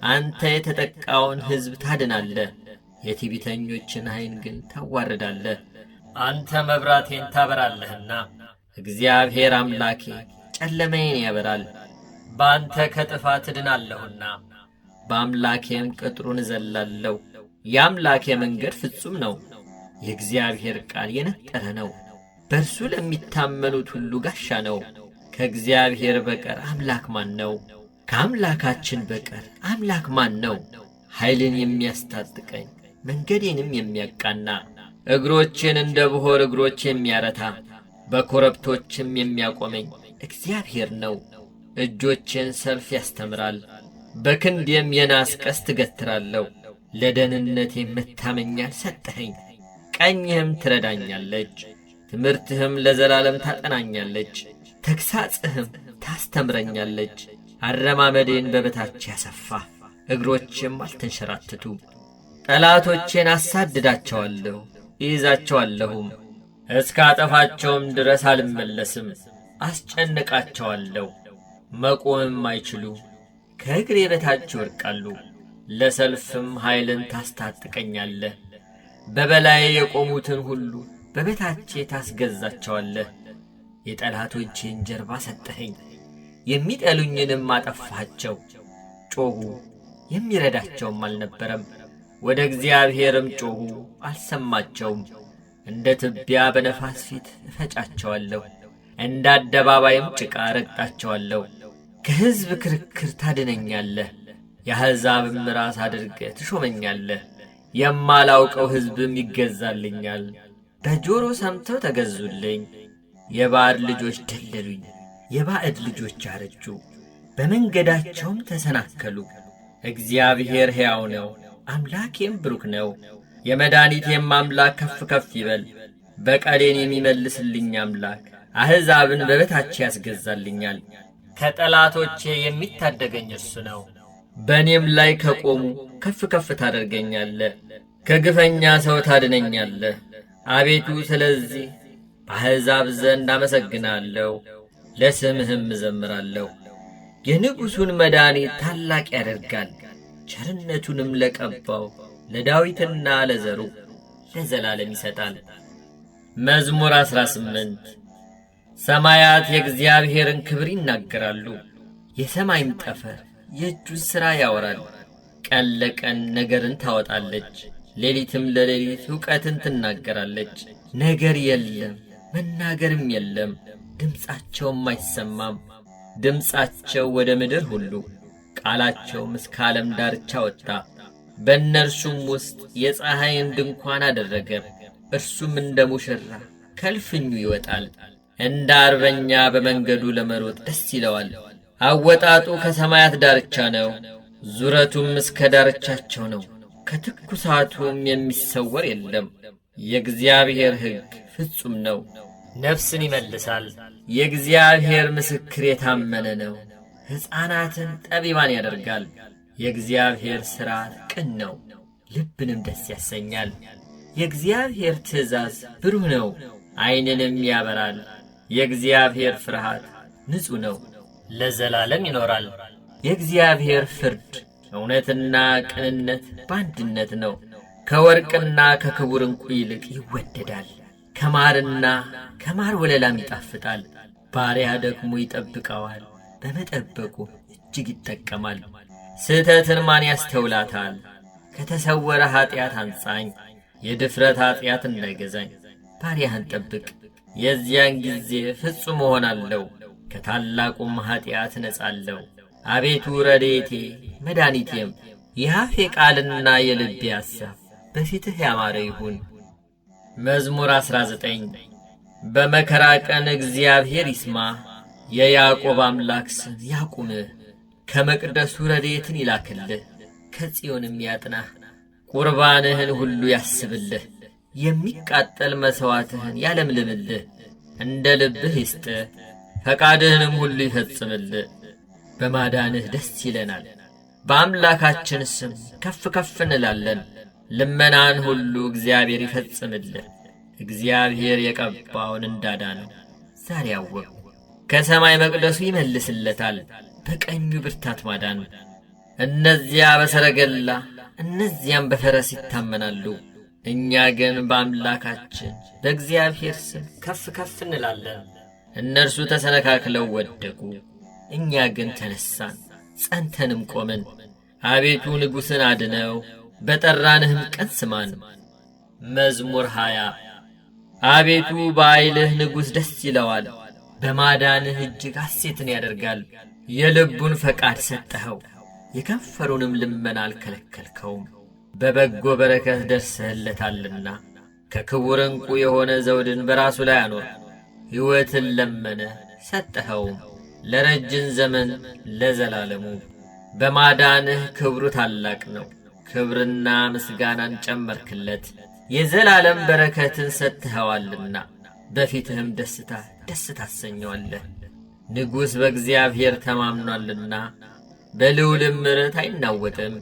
አንተ የተጠቃውን ሕዝብ ታድናለህ፣ የትዕቢተኞችን ዐይን ግን ታዋርዳለህ። አንተ መብራቴን ታበራለህና እግዚአብሔር አምላኬ ጨለማዬን ያበራል። በአንተ ከጥፋት እድናለሁና በአምላኬም ቅጥሩን እዘላለሁ። የአምላኬ መንገድ ፍጹም ነው፣ የእግዚአብሔር ቃል የነጠረ ነው። በእርሱ ለሚታመኑት ሁሉ ጋሻ ነው። ከእግዚአብሔር በቀር አምላክ ማን ነው? ከአምላካችን በቀር አምላክ ማን ነው? ኃይልን የሚያስታጥቀኝ መንገዴንም የሚያቃና እግሮቼን እንደ ብሖር እግሮች የሚያረታ በኮረብቶችም የሚያቆመኝ እግዚአብሔር ነው። እጆቼን ሰልፍ ያስተምራል፣ በክንዴም የናስ ቀስት እገትራለሁ። ለደህንነቴም መታመኛን ሰጠኸኝ። ቀኝህም ትረዳኛለች፣ ትምህርትህም ለዘላለም ታጠናኛለች። ተግሣጽህም ታስተምረኛለች። አረማመዴን በበታች ያሰፋ፣ እግሮቼም አልተንሸራትቱ። ጠላቶቼን አሳድዳቸዋለሁ፣ እይዛቸዋለሁም፣ እስካጠፋቸውም ድረስ አልመለስም። አስጨንቃቸዋለሁ፣ መቆምም አይችሉ፣ ከእግሬ በታች ይወድቃሉ። ለሰልፍም ኃይልን ታስታጥቀኛለህ። በበላዬ የቆሙትን ሁሉ በበታቼ ታስገዛቸዋለህ። የጠላቶቼን ጀርባ ሰጠኸኝ፣ የሚጠሉኝንም አጠፋቸው። ጮኹ፣ የሚረዳቸውም አልነበረም። ወደ እግዚአብሔርም ጮኹ፣ አልሰማቸውም። እንደ ትቢያ በነፋስ ፊት እፈጫቸዋለሁ፣ እንደ አደባባይም ጭቃ ረግጣቸዋለሁ። ከሕዝብ ክርክር ታድነኛለህ፣ የአሕዛብም ራስ አድርገህ ትሾመኛለህ። የማላውቀው ሕዝብም ይገዛልኛል። በጆሮ ሰምተው ተገዙልኝ። የባዕድ ልጆች ደለሉኝ፣ የባዕድ ልጆች አረጁ፣ በመንገዳቸውም ተሰናከሉ። እግዚአብሔር ሕያው ነው፣ አምላኬም ብሩክ ነው። የመድኃኒቴም አምላክ ከፍ ከፍ ይበል። በቀሌን የሚመልስልኝ አምላክ አሕዛብን በበታቼ ያስገዛልኛል። ከጠላቶቼ የሚታደገኝ እርሱ ነው። በእኔም ላይ ከቆሙ ከፍ ከፍ ታደርገኛለህ፣ ከግፈኛ ሰው ታድነኛለህ። አቤቱ ስለዚህ በአሕዛብ ዘንድ አመሰግናለሁ፣ ለስምህም እዘምራለሁ። የንጉሡን መድኃኒት ታላቅ ያደርጋል፣ ቸርነቱንም ለቀባው ለዳዊትና ለዘሩ ለዘላለም ይሰጣል። መዝሙር 18 ሰማያት የእግዚአብሔርን ክብር ይናገራሉ፣ የሰማይም ጠፈር የእጁን ሥራ ያወራል። ቀን ለቀን ነገርን ታወጣለች፣ ሌሊትም ለሌሊት ዕውቀትን ትናገራለች። ነገር የለም መናገርም የለም፣ ድምፃቸውም አይሰማም። ድምፃቸው ወደ ምድር ሁሉ፣ ቃላቸውም እስከ ዓለም ዳርቻ ወጣ። በእነርሱም ውስጥ የፀሐይን ድንኳን አደረገ። እርሱም እንደ ሙሽራ ከልፍኙ ይወጣል፣ እንደ አርበኛ በመንገዱ ለመሮጥ ደስ ይለዋል። አወጣጡ ከሰማያት ዳርቻ ነው፣ ዙረቱም እስከ ዳርቻቸው ነው። ከትኩሳቱም የሚሰወር የለም። የእግዚአብሔር ሕግ ፍጹም ነው፣ ነፍስን ይመልሳል። የእግዚአብሔር ምስክር የታመነ ነው፣ ሕፃናትን ጠቢባን ያደርጋል። የእግዚአብሔር ሥርዓት ቅን ነው፣ ልብንም ደስ ያሰኛል። የእግዚአብሔር ትእዛዝ ብሩህ ነው፣ ዐይንንም ያበራል። የእግዚአብሔር ፍርሃት ንጹሕ ነው፣ ለዘላለም ይኖራል። የእግዚአብሔር ፍርድ እውነትና ቅንነት በአንድነት ነው። ከወርቅና ከክቡር ዕንቁ ይልቅ ይወደዳል። ከማርና ከማር ወለላም ይጣፍጣል። ባሪያ ደግሞ ይጠብቀዋል፣ በመጠበቁ እጅግ ይጠቀማል። ስህተትን ማን ያስተውላታል? ከተሰወረ ኀጢአት አንጻኝ፣ የድፍረት ኀጢአት እንዳይገዛኝ። ባሪያህን ጠብቅ፣ የዚያን ጊዜ ፍጹም እሆናለሁ፣ ከታላቁም ኀጢአት እነጻለሁ። አቤቱ ረድኤቴ መድኃኒቴም፣ የአፌ ቃልና የልቤ ሐሳብ በፊትህ ያማረ ይሁን። መዝሙር 19 በመከራ ቀን እግዚአብሔር ይስማ፣ የያዕቆብ አምላክ ስም ያቁምህ። ከመቅደሱ ረድኤትን ይላክልህ፣ ከጽዮንም ያጥናህ። ቁርባንህን ሁሉ ያስብልህ፣ የሚቃጠል መሥዋዕትህን ያለምልምልህ። እንደ ልብህ ይስጥህ፣ ፈቃድህንም ሁሉ ይፈጽምልህ። በማዳንህ ደስ ይለናል፣ በአምላካችን ስም ከፍ ከፍ እንላለን። ልመናን ሁሉ እግዚአብሔር ይፈጽምልህ። እግዚአብሔር የቀባውን እንዳዳነው ዛሬ አወቅሁ። ከሰማይ መቅደሱ ይመልስለታል፣ በቀኙ ብርታት ማዳን። እነዚያ በሰረገላ እነዚያም በፈረስ ይታመናሉ፣ እኛ ግን በአምላካችን በእግዚአብሔር ስም ከፍ ከፍ እንላለን። እነርሱ ተሰነካክለው ወደቁ። እኛ ግን ተነሳን፣ ጸንተንም ቆመን። አቤቱ ንጉሥን አድነው፣ በጠራንህም ቀን ስማን። መዝሙር 20 አቤቱ በኃይልህ ንጉሥ ደስ ይለዋል፣ በማዳንህ እጅግ ሐሴትን ያደርጋል። የልቡን ፈቃድ ሰጠኸው፣ የከንፈሩንም ልመና አልከለከልከውም። በበጎ በረከት ደርሰህለታልና ከክቡር ዕንቁ የሆነ ዘውድን በራሱ ላይ አኖር። ሕይወትን ለመነ ሰጠኸውም፣ ለረጅም ዘመን ለዘላለሙ። በማዳንህ ክብሩ ታላቅ ነው፣ ክብርና ምስጋናን ጨመርክለት። የዘላለም በረከትን ሰጥኸዋልና በፊትህም ደስታ ደስ ታሰኘዋለህ። ንጉሥ በእግዚአብሔር ተማምኗልና በልዑልም ምሕረት አይናወጥም።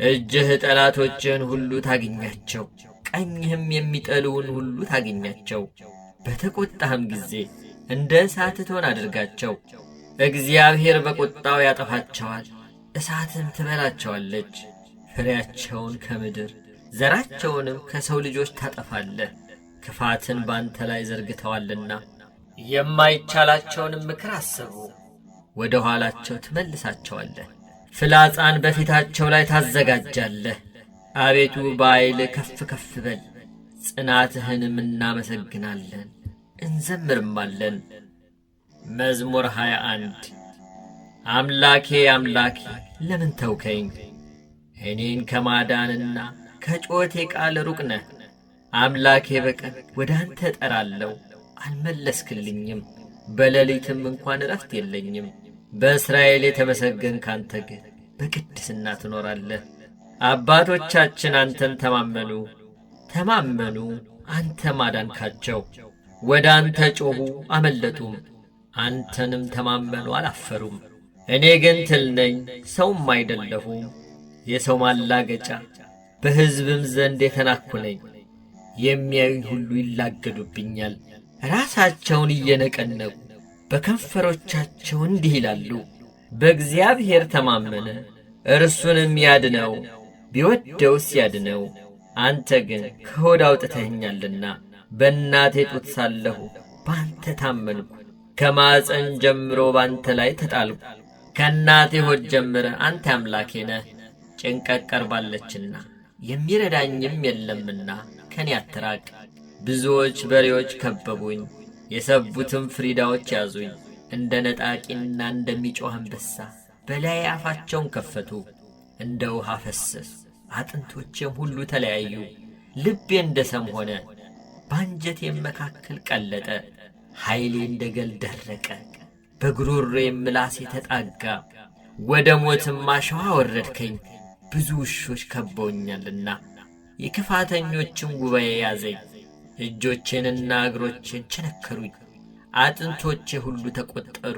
እጅህ ጠላቶችህን ሁሉ ታግኛቸው፣ ቀኝህም የሚጠሉውን ሁሉ ታግኛቸው። በተቈጣህም ጊዜ እንደ እሳት እቶን አድርጋቸው። እግዚአብሔር በቁጣው ያጠፋቸዋል፣ እሳትም ትበላቸዋለች። ፍሬያቸውን ከምድር ዘራቸውንም ከሰው ልጆች ታጠፋለህ። ክፋትን ባንተ ላይ ዘርግተዋልና የማይቻላቸውንም ምክር አሰቡ። ወደ ኋላቸው ትመልሳቸዋለህ። ፍላጻን በፊታቸው ላይ ታዘጋጃለህ። አቤቱ በኃይል ከፍ ከፍ በል፣ ጽናትህንም እናመሰግናለን እንዘምርማለን። መዝሙር 21 አምላኬ አምላኬ ለምን ተውከኝ? እኔን ከማዳንና ከጮቴ ቃል ሩቅ ነህ። አምላኬ በቀን ወደ አንተ እጠራለሁ፣ አልመለስክልኝም። በሌሊትም እንኳን ዕረፍት የለኝም። በእስራኤል የተመሰገንክ አንተ ግን በቅድስና ትኖራለህ። አባቶቻችን አንተን ተማመኑ ተማመኑ፣ አንተም አዳንካቸው። ወደ አንተ ጮኹ አመለጡም፣ አንተንም ተማመኑ አላፈሩም። እኔ ግን ትል ነኝ ሰውም አይደለሁም፣ የሰው ማላገጫ በሕዝብም ዘንድ የተናቅሁ ነኝ። የሚያዩኝ ሁሉ ይላገዱብኛል፣ ራሳቸውን እየነቀነቁ በከንፈሮቻቸው እንዲህ ይላሉ፣ በእግዚአብሔር ተማመነ እርሱንም ያድነው፣ ቢወደውስ ያድነው። አንተ ግን ከሆድ አውጥተኸኛልና በእናቴ ጡት ሳለሁ በአንተ ታመንኩ። ከማፀን ጀምሮ በአንተ ላይ ተጣልኩ። ከእናቴ ሆድ ጀምረ አንተ አምላኬ ነህ። ጭንቀት ቀርባለችና የሚረዳኝም የለምና ከኔ አትራቅ። ብዙዎች በሬዎች ከበቡኝ፣ የሰቡትም ፍሪዳዎች ያዙኝ። እንደ ነጣቂና እንደሚጮኽ አንበሳ በላይ አፋቸውን ከፈቱ። እንደ ውሃ ፈሰሱ፣ አጥንቶቼም ሁሉ ተለያዩ። ልቤ እንደ ሰም ሆነ፣ በአንጀቴም መካከል ቀለጠ። ኃይሌ እንደ ገል ደረቀ፣ በጉሮሮዬም ምላሴ ተጣጋ። ወደ ሞትም አሸዋ ወረድከኝ፣ ብዙ ውሾች ከበውኛልና የክፋተኞችም ጉባኤ ያዘኝ። እጆቼንና እግሮቼን ቸነከሩኝ፣ አጥንቶቼ ሁሉ ተቈጠሩ።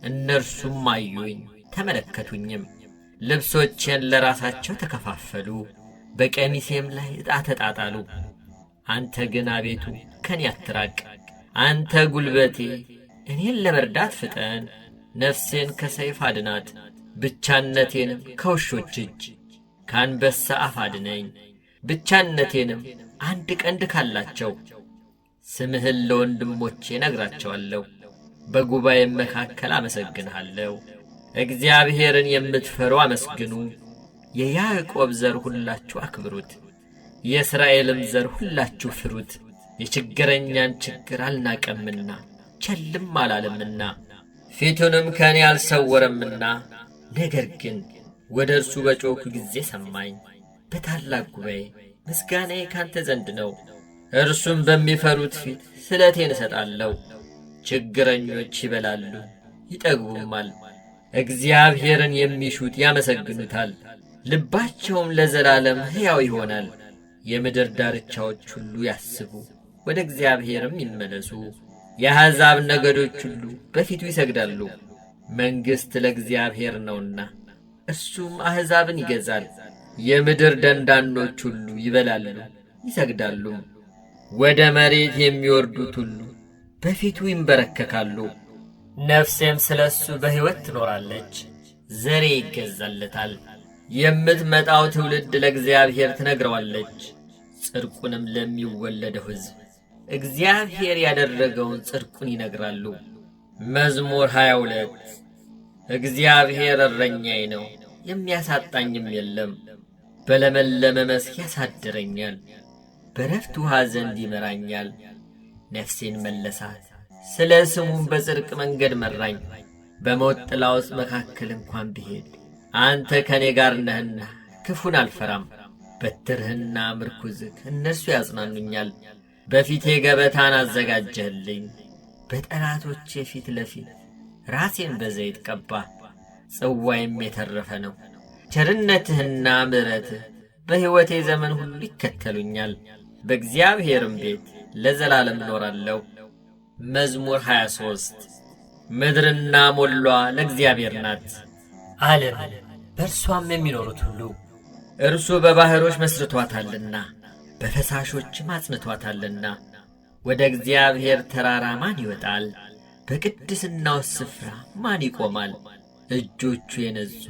እነርሱም አዩኝ ተመለከቱኝም። ልብሶቼን ለራሳቸው ተከፋፈሉ፣ በቀሚሴም ላይ ዕጣ ተጣጣሉ። አንተ ግን አቤቱ ከኔ አትራቅ። አንተ ጉልበቴ፣ እኔን ለመርዳት ፍጠን። ነፍሴን ከሰይፍ አድናት፣ ብቻነቴንም ከውሾች እጅ። ከአንበሳ አፍ አድነኝ፣ ብቻነቴንም አንድ ቀንድ ካላቸው። ስምህን ለወንድሞቼ ነግራቸዋለሁ፣ በጉባኤም መካከል አመሰግንሃለሁ። እግዚአብሔርን የምትፈሩ አመስግኑ፣ የያዕቆብ ዘር ሁላችሁ አክብሩት፣ የእስራኤልም ዘር ሁላችሁ ፍሩት። የችግረኛን ችግር አልናቀምና ቸልም አላለምና ፊቱንም ከእኔ አልሰወረምና። ነገር ግን ወደ እርሱ በጮኽሁ ጊዜ ሰማኝ። በታላቅ ጉባኤ ምስጋናዬ ካንተ ዘንድ ነው። እርሱም በሚፈሩት ፊት ስለቴን እሰጣለሁ። ችግረኞች ይበላሉ ይጠግቡማል፣ እግዚአብሔርን የሚሹት ያመሰግኑታል። ልባቸውም ለዘላለም ሕያው ይሆናል። የምድር ዳርቻዎች ሁሉ ያስቡ፣ ወደ እግዚአብሔርም ይመለሱ። የአሕዛብ ነገዶች ሁሉ በፊቱ ይሰግዳሉ። መንግሥት ለእግዚአብሔር ነውና እርሱም አሕዛብን ይገዛል። የምድር ደንዳኖች ሁሉ ይበላሉ ይሰግዳሉ። ወደ መሬት የሚወርዱት ሁሉ በፊቱ ይንበረከካሉ። ነፍሴም ስለ እሱ በሕይወት ትኖራለች። ዘሬ ይገዛለታል። የምትመጣው ትውልድ ለእግዚአብሔር ትነግረዋለች፣ ጽድቁንም ለሚወለደው ሕዝብ። እግዚአብሔር ያደረገውን ጽድቁን ይነግራሉ። መዝሙር 22 እግዚአብሔር እረኛዬ ነው፣ የሚያሳጣኝም የለም። በለመለመ መስክ ያሳድረኛል፣ በረፍት ውኃ ዘንድ ይመራኛል። ነፍሴን መለሳት፣ ስለ ስሙም በጽድቅ መንገድ መራኝ። በሞት ጥላ ውስጥ መካከል እንኳን ብሄድ አንተ ከእኔ ጋር ነህና ክፉን አልፈራም። በትርህና ምርኩዝህ እነርሱ ያጽናኑኛል። በፊቴ ገበታን አዘጋጀህልኝ፣ በጠላቶቼ ፊት ለፊት ራሴን በዘይት ቀባ። ጽዋዬም የተረፈ ነው። ቸርነትህና ምሕረትህ በሕይወቴ ዘመን ሁሉ ይከተሉኛል። በእግዚአብሔርም ቤት ለዘላለም እኖራለሁ። መዝሙር 23 ምድርና ሞሏ ለእግዚአብሔር ናት፣ ዓለምን በእርሷም የሚኖሩት ሁሉ። እርሱ በባሕሮች መስርቶአታልና በፈሳሾችም አጽንቶአታልና። ወደ እግዚአብሔር ተራራ ማን ይወጣል? በቅድስናው ስፍራ ማን ይቆማል? እጆቹ የነጹ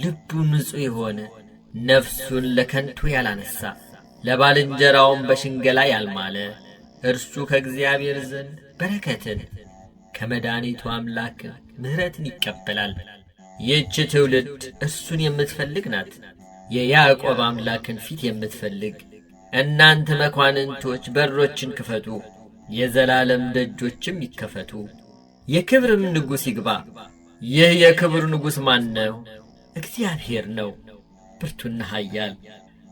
ልቡ ንጹሕ የሆነ ነፍሱን ለከንቱ ያላነሣ ለባልንጀራውም በሽንገላ ያልማለ እርሱ ከእግዚአብሔር ዘንድ በረከትን ከመድኃኒቱ አምላክ ምሕረትን ይቀበላል። ይህች ትውልድ እርሱን የምትፈልግ ናት፣ የያዕቆብ አምላክን ፊት የምትፈልግ። እናንተ መኳንንቶች በሮችን ክፈቱ፣ የዘላለም ደጆችም ይከፈቱ። የክብርም ንጉሥ ይግባ። ይህ የክብር ንጉሥ ማን ነው? እግዚአብሔር ነው፣ ብርቱና ኃያል።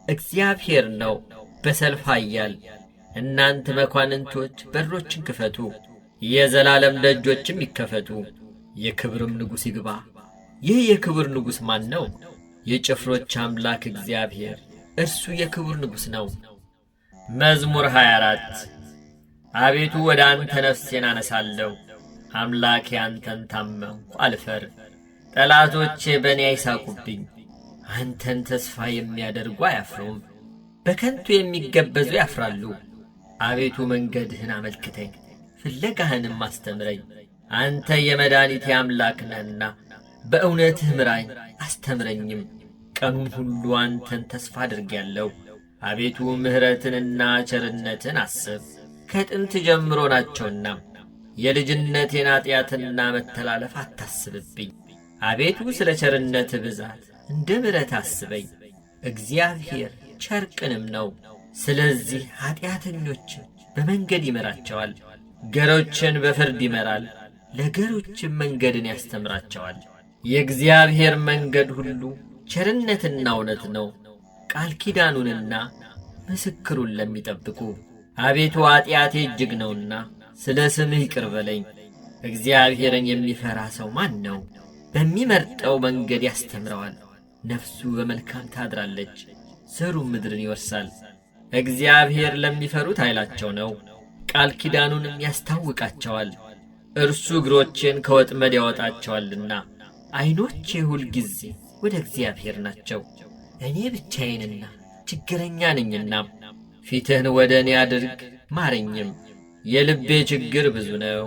እግዚአብሔር ነው፣ በሰልፍ ኃያል። እናንተ መኳንንቶች በሮችን ክፈቱ፣ የዘላለም ደጆችም ይከፈቱ። የክብርም ንጉሥ ይግባ። ይህ የክብር ንጉሥ ማን ነው? የጭፍሮች አምላክ እግዚአብሔር እርሱ የክብር ንጉሥ ነው። መዝሙር 24 አቤቱ ወደ አንተ ነፍሴን አነሳለሁ። አምላኬ አንተን ታመንኩ አልፈር። ጠላቶቼ በእኔ አይሳቁብኝ። አንተን ተስፋ የሚያደርጉ አያፍሩም፣ በከንቱ የሚገበዙ ያፍራሉ። አቤቱ መንገድህን አመልክተኝ፣ ፍለጋህንም አስተምረኝ። አንተ የመድኃኒቴ አምላክ ነህና በእውነትህ ምራኝ አስተምረኝም። ቀኑን ሁሉ አንተን ተስፋ አድርጌአለሁ። አቤቱ ምሕረትንና ቸርነትን አስብ፣ ከጥንት ጀምሮ ናቸውና። የልጅነቴን ኃጢአትና መተላለፍ አታስብብኝ። አቤቱ ስለ ቸርነትህ ብዛት እንደ ምሕረት አስበኝ። እግዚአብሔር ቸር ቅንም ነው፣ ስለዚህ ኃጢአተኞችን በመንገድ ይመራቸዋል። ገሮችን በፍርድ ይመራል፣ ለገሮችም መንገድን ያስተምራቸዋል። የእግዚአብሔር መንገድ ሁሉ ቸርነትና እውነት ነው፣ ቃል ኪዳኑንና ምስክሩን ለሚጠብቁ። አቤቱ ኃጢአቴ እጅግ ነውና ስለ ስምህ ይቅር በለኝ። እግዚአብሔርን የሚፈራ ሰው ማን ነው? በሚመርጠው መንገድ ያስተምረዋል። ነፍሱ በመልካም ታድራለች፣ ዘሩም ምድርን ይወርሳል። እግዚአብሔር ለሚፈሩት ኃይላቸው ነው፣ ቃል ኪዳኑንም ያስታውቃቸዋል። እርሱ እግሮቼን ከወጥመድ ያወጣቸዋልና። ዐይኖቼ ሁልጊዜ ወደ እግዚአብሔር ናቸው። እኔ ብቻዬንና ችግረኛ ነኝና፣ ፊትህን ወደ እኔ አድርግ ማረኝም። የልቤ ችግር ብዙ ነው፣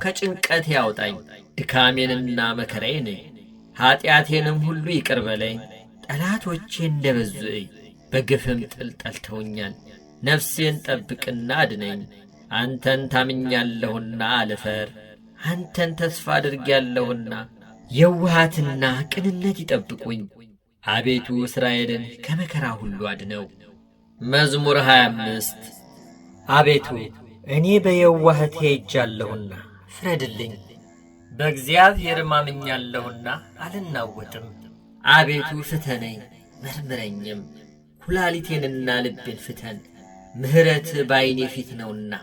ከጭንቀት ያውጣኝ። ድካሜንና መከራዬን ኀጢአቴንም ሁሉ ይቅር በለኝ። ጠላቶቼ እንደ በዙ እይ፣ በግፍም ጥል ጠልተውኛል። ነፍሴን ጠብቅና አድነኝ። አንተን ታምኛለሁና አልፈር። አንተን ተስፋ አድርጌያለሁና የውሃትና ቅንነት ይጠብቁኝ። አቤቱ እስራኤልን ከመከራ ሁሉ አድነው። መዝሙር 25 አቤቱ እኔ በየዋህቴ ሄጃለሁና ፍረድልኝ። በእግዚአብሔርም አምኛለሁና አልናወጥም። አቤቱ ፍተነኝ መርምረኝም፣ ኩላሊቴንና ልቤን ፍተን። ምሕረትህ በዐይኔ ፊት ነውና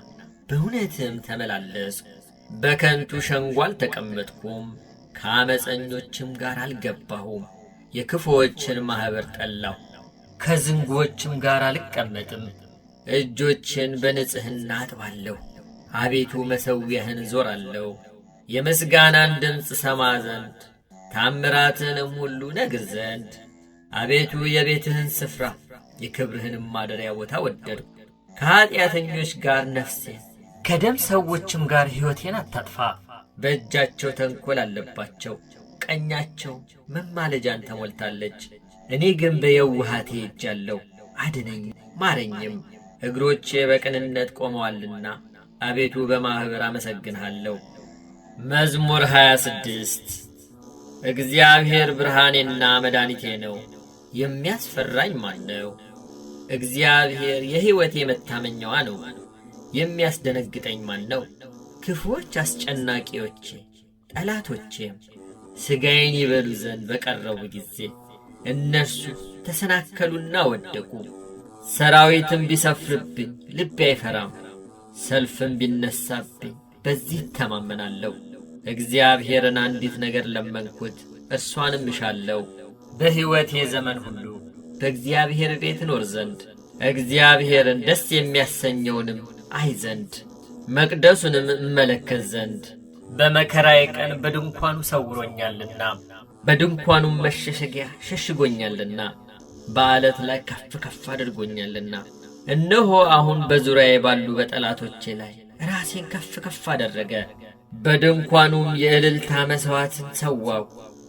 በእውነትም ተመላለስኩ። በከንቱ ሸንጎ አልተቀመጥኩም፣ ከዓመፀኞችም ጋር አልገባሁም። የክፉዎችን ማኅበር ጠላሁ፣ ከዝንጎችም ጋር አልቀመጥም። እጆችን በንጽሕና አጥባለሁ። አቤቱ መሠዊያህን እዞራለሁ፣ የምስጋናን ድምፅ ሰማ ዘንድ ታምራትንም ሁሉ ነግር ዘንድ። አቤቱ የቤትህን ስፍራ የክብርህንም ማደሪያ ቦታ ወደድሁ። ከኀጢአተኞች ጋር ነፍሴን ከደም ሰዎችም ጋር ሕይወቴን አታጥፋ። በእጃቸው ተንኰል አለባቸው፣ ቀኛቸው መማለጃን ተሞልታለች። እኔ ግን በየውሃቴ ሄጃለሁ። አድነኝ ማረኝም፣ እግሮቼ በቅንነት ቆመዋልና አቤቱ በማኅበር አመሰግንሃለሁ። መዝሙር 26 እግዚአብሔር ብርሃኔና መድኃኒቴ ነው፣ የሚያስፈራኝ ማን ነው? እግዚአብሔር የሕይወቴ መታመኛዋ ነው፣ የሚያስደነግጠኝ ማን ነው? ክፉዎች አስጨናቂዎቼ ጠላቶቼም ሥጋዬን ይበሉ ዘንድ በቀረቡ ጊዜ እነርሱ ተሰናከሉና ወደቁ። ሰራዊትም ቢሰፍርብኝ ልቤ አይፈራም፣ ሰልፍም ቢነሳብኝ በዚህ እተማመናለሁ። እግዚአብሔርን አንዲት ነገር ለመንኩት፣ እርሷንም እሻለሁ፣ በሕይወቴ ዘመን ሁሉ በእግዚአብሔር ቤት እኖር ዘንድ እግዚአብሔርን ደስ የሚያሰኘውንም አይ ዘንድ መቅደሱንም እመለከት ዘንድ። በመከራዬ ቀን በድንኳኑ ሰውሮኛልና በድንኳኑም መሸሸጊያ ሸሽጎኛልና በዓለት ላይ ከፍ ከፍ አድርጎኛልና። እነሆ አሁን በዙሪያዬ ባሉ በጠላቶቼ ላይ ራሴን ከፍ ከፍ አደረገ። በድንኳኑም የእልልታ መሥዋዕትን ሰዋው።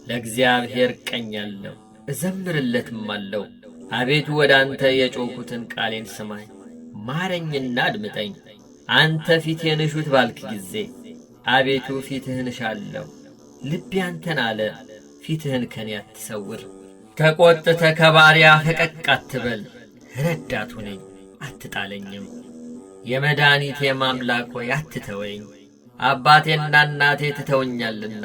ለእግዚአብሔር እቀኛለሁ እዘምርለትም አለው። አቤቱ ወደ አንተ የጮኽሁትን ቃሌን ስማኝ፣ ማረኝና አድምጠኝ። አንተ ፊቴን እሹት ባልክ ጊዜ አቤቱ ፊትህን እሻለሁ። ልቤ አንተን አለ፣ ፊትህን ከኔ አትሰውር። ተቈጥተ ከባሪያ ፈቀቅ አትበል፣ ረዳቱ ነኝ አትጣለኝም። የመድኃኒቴም አምላክ ሆይ አትተወኝ። አባቴና እናቴ ትተውኛልና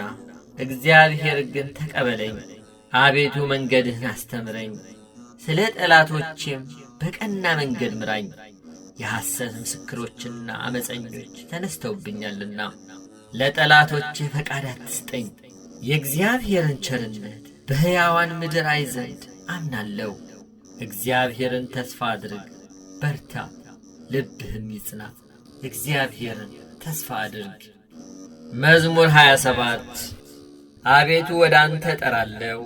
እግዚአብሔር ግን ተቀበለኝ። አቤቱ መንገድህን አስተምረኝ፣ ስለ ጠላቶቼም በቀና መንገድ ምራኝ። የሐሰት ምስክሮችና ዓመፀኞች ተነስተውብኛልና ለጠላቶቼ ፈቃድ አትስጠኝ። የእግዚአብሔርን ቸርነት በሕያዋን ምድር አይ ዘንድ አምናለሁ። እግዚአብሔርን ተስፋ አድርግ፣ በርታ፣ ልብህም ይጽና። እግዚአብሔርን ተስፋ አድርግ። መዝሙር 27 አቤቱ ወደ አንተ እጠራለሁ፣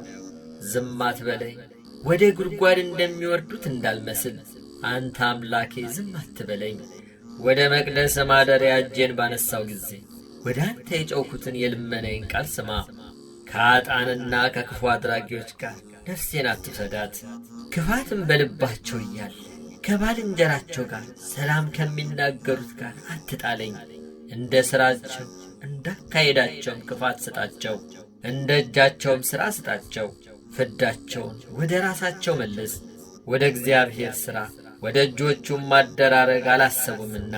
ዝም አትበለኝ። ወደ ጉድጓድ እንደሚወርዱት እንዳልመስል አንተ አምላኬ ዝም አትበለኝ። ወደ መቅደስ ማደሪያ እጄን ባነሳው ጊዜ ወደ አንተ የጮኽሁትን የልመናዬን ቃል ስማ። ከኃጥአንና ከክፉ አድራጊዎች ጋር ነፍሴን አትውሰዳት። ክፋትም በልባቸው እያለ ከባልንጀራቸው ጋር ሰላም ከሚናገሩት ጋር አትጣለኝ። እንደ ሥራቸው እንዳካሄዳቸውም ክፋት ስጣቸው፣ እንደ እጃቸውም ሥራ ስጣቸው። ፍዳቸውን ወደ ራሳቸው መልስ፣ ወደ እግዚአብሔር ሥራ ወደ እጆቹም ማደራረግ አላሰቡምና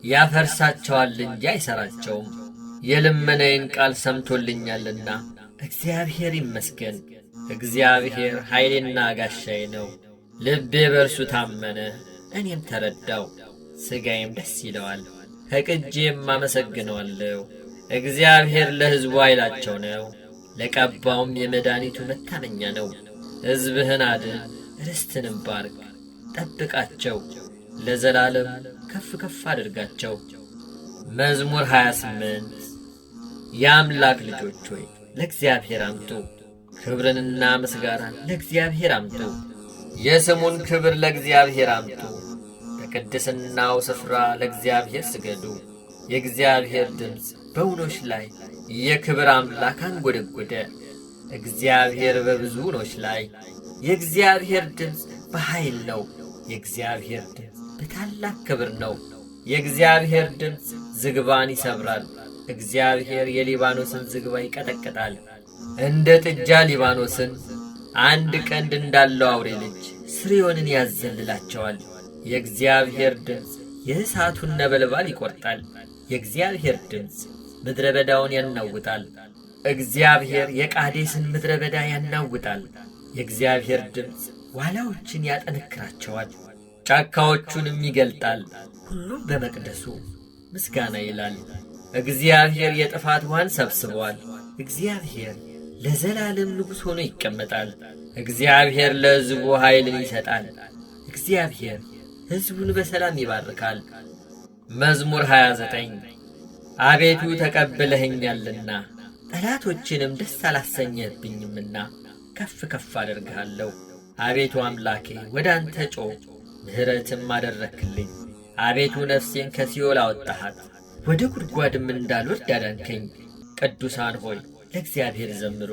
ያፈርሳቸዋል እንጂ አይሠራቸውም። የልመናዬን ቃል ሰምቶልኛልና እግዚአብሔር ይመስገን። እግዚአብሔር ኃይሌና ጋሻዬ ነው። ልቤ በእርሱ ታመነ፣ እኔም ተረዳው። ሥጋዬም ደስ ይለዋል፣ ፈቅጄም አመሰግነዋለሁ። እግዚአብሔር ለሕዝቡ ኃይላቸው ነው፣ ለቀባውም የመድኃኒቱ መታመኛ ነው። ሕዝብህን አድን፣ ርስትንም ባርክ፣ ጠብቃቸው፣ ለዘላለም ከፍ ከፍ አድርጋቸው። መዝሙር 28 የአምላክ ልጆች ሆይ ለእግዚአብሔር አምጡ፣ ክብርንና ምስጋናን ለእግዚአብሔር አምጡ። የስሙን ክብር ለእግዚአብሔር አምጡ፣ በቅድስናው ስፍራ ለእግዚአብሔር ስገዱ። የእግዚአብሔር ድምፅ በውኖች ላይ የክብር አምላክ አንጐደጐደ። እግዚአብሔር በብዙ ውኖች ላይ የእግዚአብሔር ድምፅ በኃይል ነው። የእግዚአብሔር ድምፅ በታላቅ ክብር ነው። የእግዚአብሔር ድምፅ ዝግባን ይሰብራል። እግዚአብሔር የሊባኖስን ዝግባ ይቀጠቅጣል። እንደ ጥጃ ሊባኖስን አንድ ቀንድ እንዳለው አውሬ ልጅ ስርዮንን ያዘልላቸዋል። የእግዚአብሔር ድምፅ የእሳቱን ነበልባል ይቈርጣል። የእግዚአብሔር ድምፅ ምድረ በዳውን ያናውጣል። እግዚአብሔር የቃዴስን ምድረ በዳ ያናውጣል። የእግዚአብሔር ድምፅ ዋላዎችን ያጠነክራቸዋል፣ ጫካዎቹንም ይገልጣል። ሁሉም በመቅደሱ ምስጋና ይላል። እግዚአብሔር የጥፋት ውኃን ሰብስቧል። እግዚአብሔር ለዘላለም ንጉሥ ሆኖ ይቀመጣል። እግዚአብሔር ለሕዝቡ ኃይልን ይሰጣል። እግዚአብሔር ሕዝቡን በሰላም ይባርካል። መዝሙር 29 አቤቱ ተቀብለኸኛልና ጠላቶችንም ደስ አላሰኘህብኝምና ከፍ ከፍ አደርግሃለሁ። አቤቱ አምላኬ ወደ አንተ ጮኽ፣ ምሕረትም አደረግክልኝ። አቤቱ ነፍሴን ከሲኦል አወጣሃት፣ ወደ ጉድጓድም እንዳልወርድ አዳንከኝ። ቅዱሳን ሆይ ለእግዚአብሔር ዘምሩ፣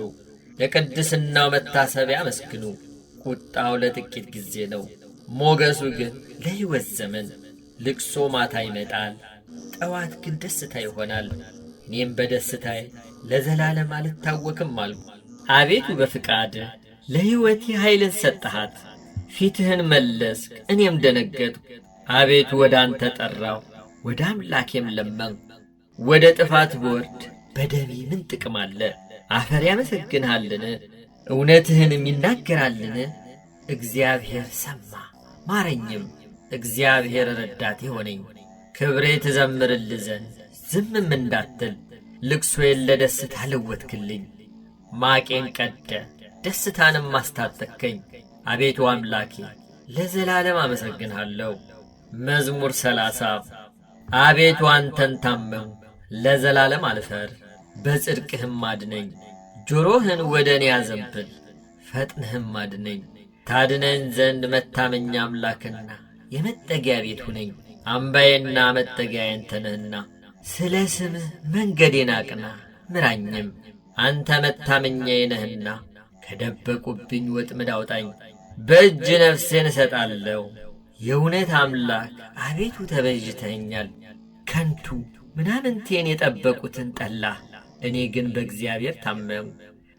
ለቅድስናው መታሰቢያ አመስግኑ። ቁጣው ለጥቂት ጊዜ ነው፣ ሞገሱ ግን ለሕይወት ዘመን ልቅሶ ማታ ይመጣል፣ ጠዋት ግን ደስታ ይሆናል። እኔም በደስታዬ ለዘላለም አልታወክም አልኩ። አቤቱ በፍቃድህ ለሕይወቴ ኃይልን ሰጠሃት። ፊትህን መለስክ፣ እኔም ደነገጥኩ። አቤቱ ወደ አንተ ጠራሁ፣ ወደ አምላኬም ለመንኩ። ወደ ጥፋት ብወርድ በደሜ ምን ጥቅም አለ? አፈር ያመሰግንሃልን? እውነትህንም ይናገራልን? እግዚአብሔር ሰማ ማረኝም፣ እግዚአብሔር ረዳቴ ሆነኝ። ክብሬ ትዘምርልህ ዘንድ ዝምም እንዳትል፣ ልቅሶዬን ለደስታ ለወጥክልኝ። ማቄን ቀደ ደስታንም አስታጠቅከኝ። አቤቱ አምላኬ ለዘላለም አመሰግንሃለሁ። መዝሙር 30 አቤቱ አንተን ታመንሁ፣ ለዘላለም አልፈር፣ በጽድቅህም አድነኝ። ጆሮህን ወደ እኔ አዘንብል፣ ፈጥነህም አድነኝ። ታድነኝ ዘንድ መታመኛ አምላክና የመጠጊያ ቤት ሁነኝ። አምባዬና መጠጊያዬ አንተ ነህና፣ ስለ ስምህ መንገዴን አቅና ምራኝም። አንተ መታመኛዬ ነህና ከደበቁብኝ ወጥመድ አውጣኝ። በእጅ ነፍሴን እሰጣለሁ። የእውነት አምላክ አቤቱ ተቤዥተኸኛል። ከንቱ ምናምንቴን የጠበቁትን ጠላህ፣ እኔ ግን በእግዚአብሔር ታመንሁ።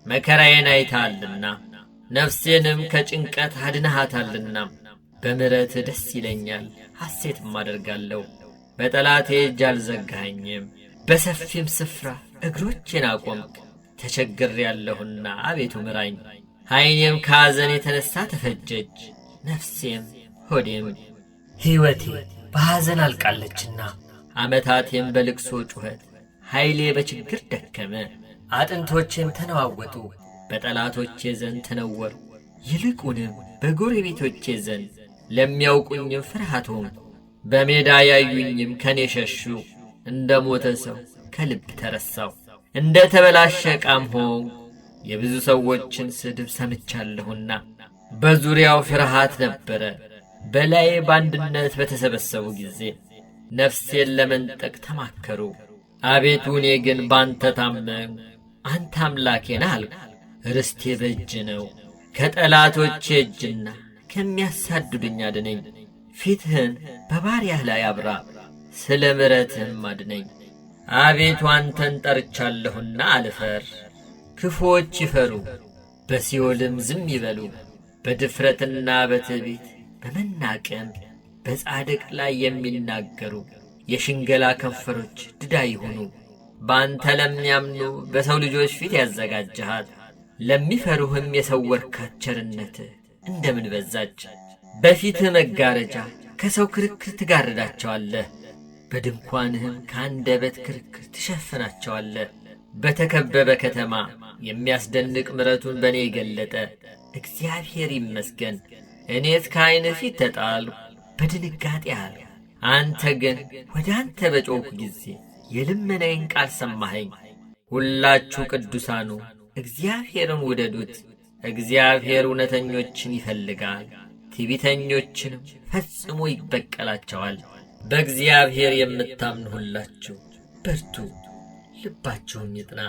መከራዬን አይተሃልና ነፍሴንም ከጭንቀት አድነሃታልና። በምሕረትህ ደስ ይለኛል፣ ሐሴትም አደርጋለሁ። በጠላቴ እጅ አልዘጋኸኝም፣ በሰፊም ስፍራ እግሮቼን አቆምክ። ተቸግሬአለሁና አቤቱ ምራኝ። ዓይኔም ከሐዘን የተነሣ ተፈጀች፣ ነፍሴም ሆዴም። ሕይወቴ በሐዘን አልቃለችና ዓመታቴም በልቅሶ ጩኸት። ኃይሌ በችግር ደከመ፣ አጥንቶቼም ተነዋወጡ። በጠላቶቼ ዘንድ ተነወሩ፣ ይልቁንም በጎረቤቶቼ ዘንድ ለሚያውቁኝም ፍርሃት ሆንኩ። በሜዳ ያዩኝም ከኔ ሸሹ። እንደ ሞተ ሰው ከልብ ተረሳሁ፣ እንደ ተበላሸ ዕቃም ሆንኩ። የብዙ ሰዎችን ስድብ ሰምቻለሁና በዙሪያው ፍርሃት ነበረ። በላዬ በአንድነት በተሰበሰቡ ጊዜ ነፍሴን ለመንጠቅ ተማከሩ። አቤቱ እኔ ግን ባንተ ታመንሁ። አንተ አምላኬ ነህ አልሁ። ርስቴ በእጅ ነው። ከጠላቶቼ እጅና ከሚያሳድዱኝ አድነኝ። ፊትህን በባሪያህ ላይ አብራ፣ ስለ ምሕረትህም አድነኝ። አቤቱ አንተን ጠርቻለሁና አልፈር። ክፉዎች ይፈሩ፣ በሲኦልም ዝም ይበሉ። በድፍረትና በትዕቢት በመናቅም በጻድቅ ላይ የሚናገሩ የሽንገላ ከንፈሮች ድዳ ይሁኑ። በአንተ ለሚያምኑ በሰው ልጆች ፊት ያዘጋጀሃት፣ ለሚፈሩህም የሰወርካት ቸርነትህ እንደምን በዛች! በፊትህ መጋረጃ ከሰው ክርክር ትጋርዳቸዋለህ፣ በድንኳንህም ከአንደበት ክርክር ትሸፍናቸዋለህ። በተከበበ ከተማ የሚያስደንቅ ምሕረቱን በእኔ የገለጠ እግዚአብሔር ይመስገን። እኔስ ከዐይንህ ፊት ተጣልሁ፣ በድንጋጤ አልሁ። አንተ ግን ወደ አንተ በጮኽሁ ጊዜ የልመናዬን ቃል ሰማኸኝ። ሁላችሁ ቅዱሳኑ እግዚአብሔርን ውደዱት። እግዚአብሔር እውነተኞችን ይፈልጋል፣ ትዕቢተኞችንም ፈጽሞ ይበቀላቸዋል። በእግዚአብሔር የምታምኑ ሁላችሁ በርቱ፣ ልባችሁም ይጥና።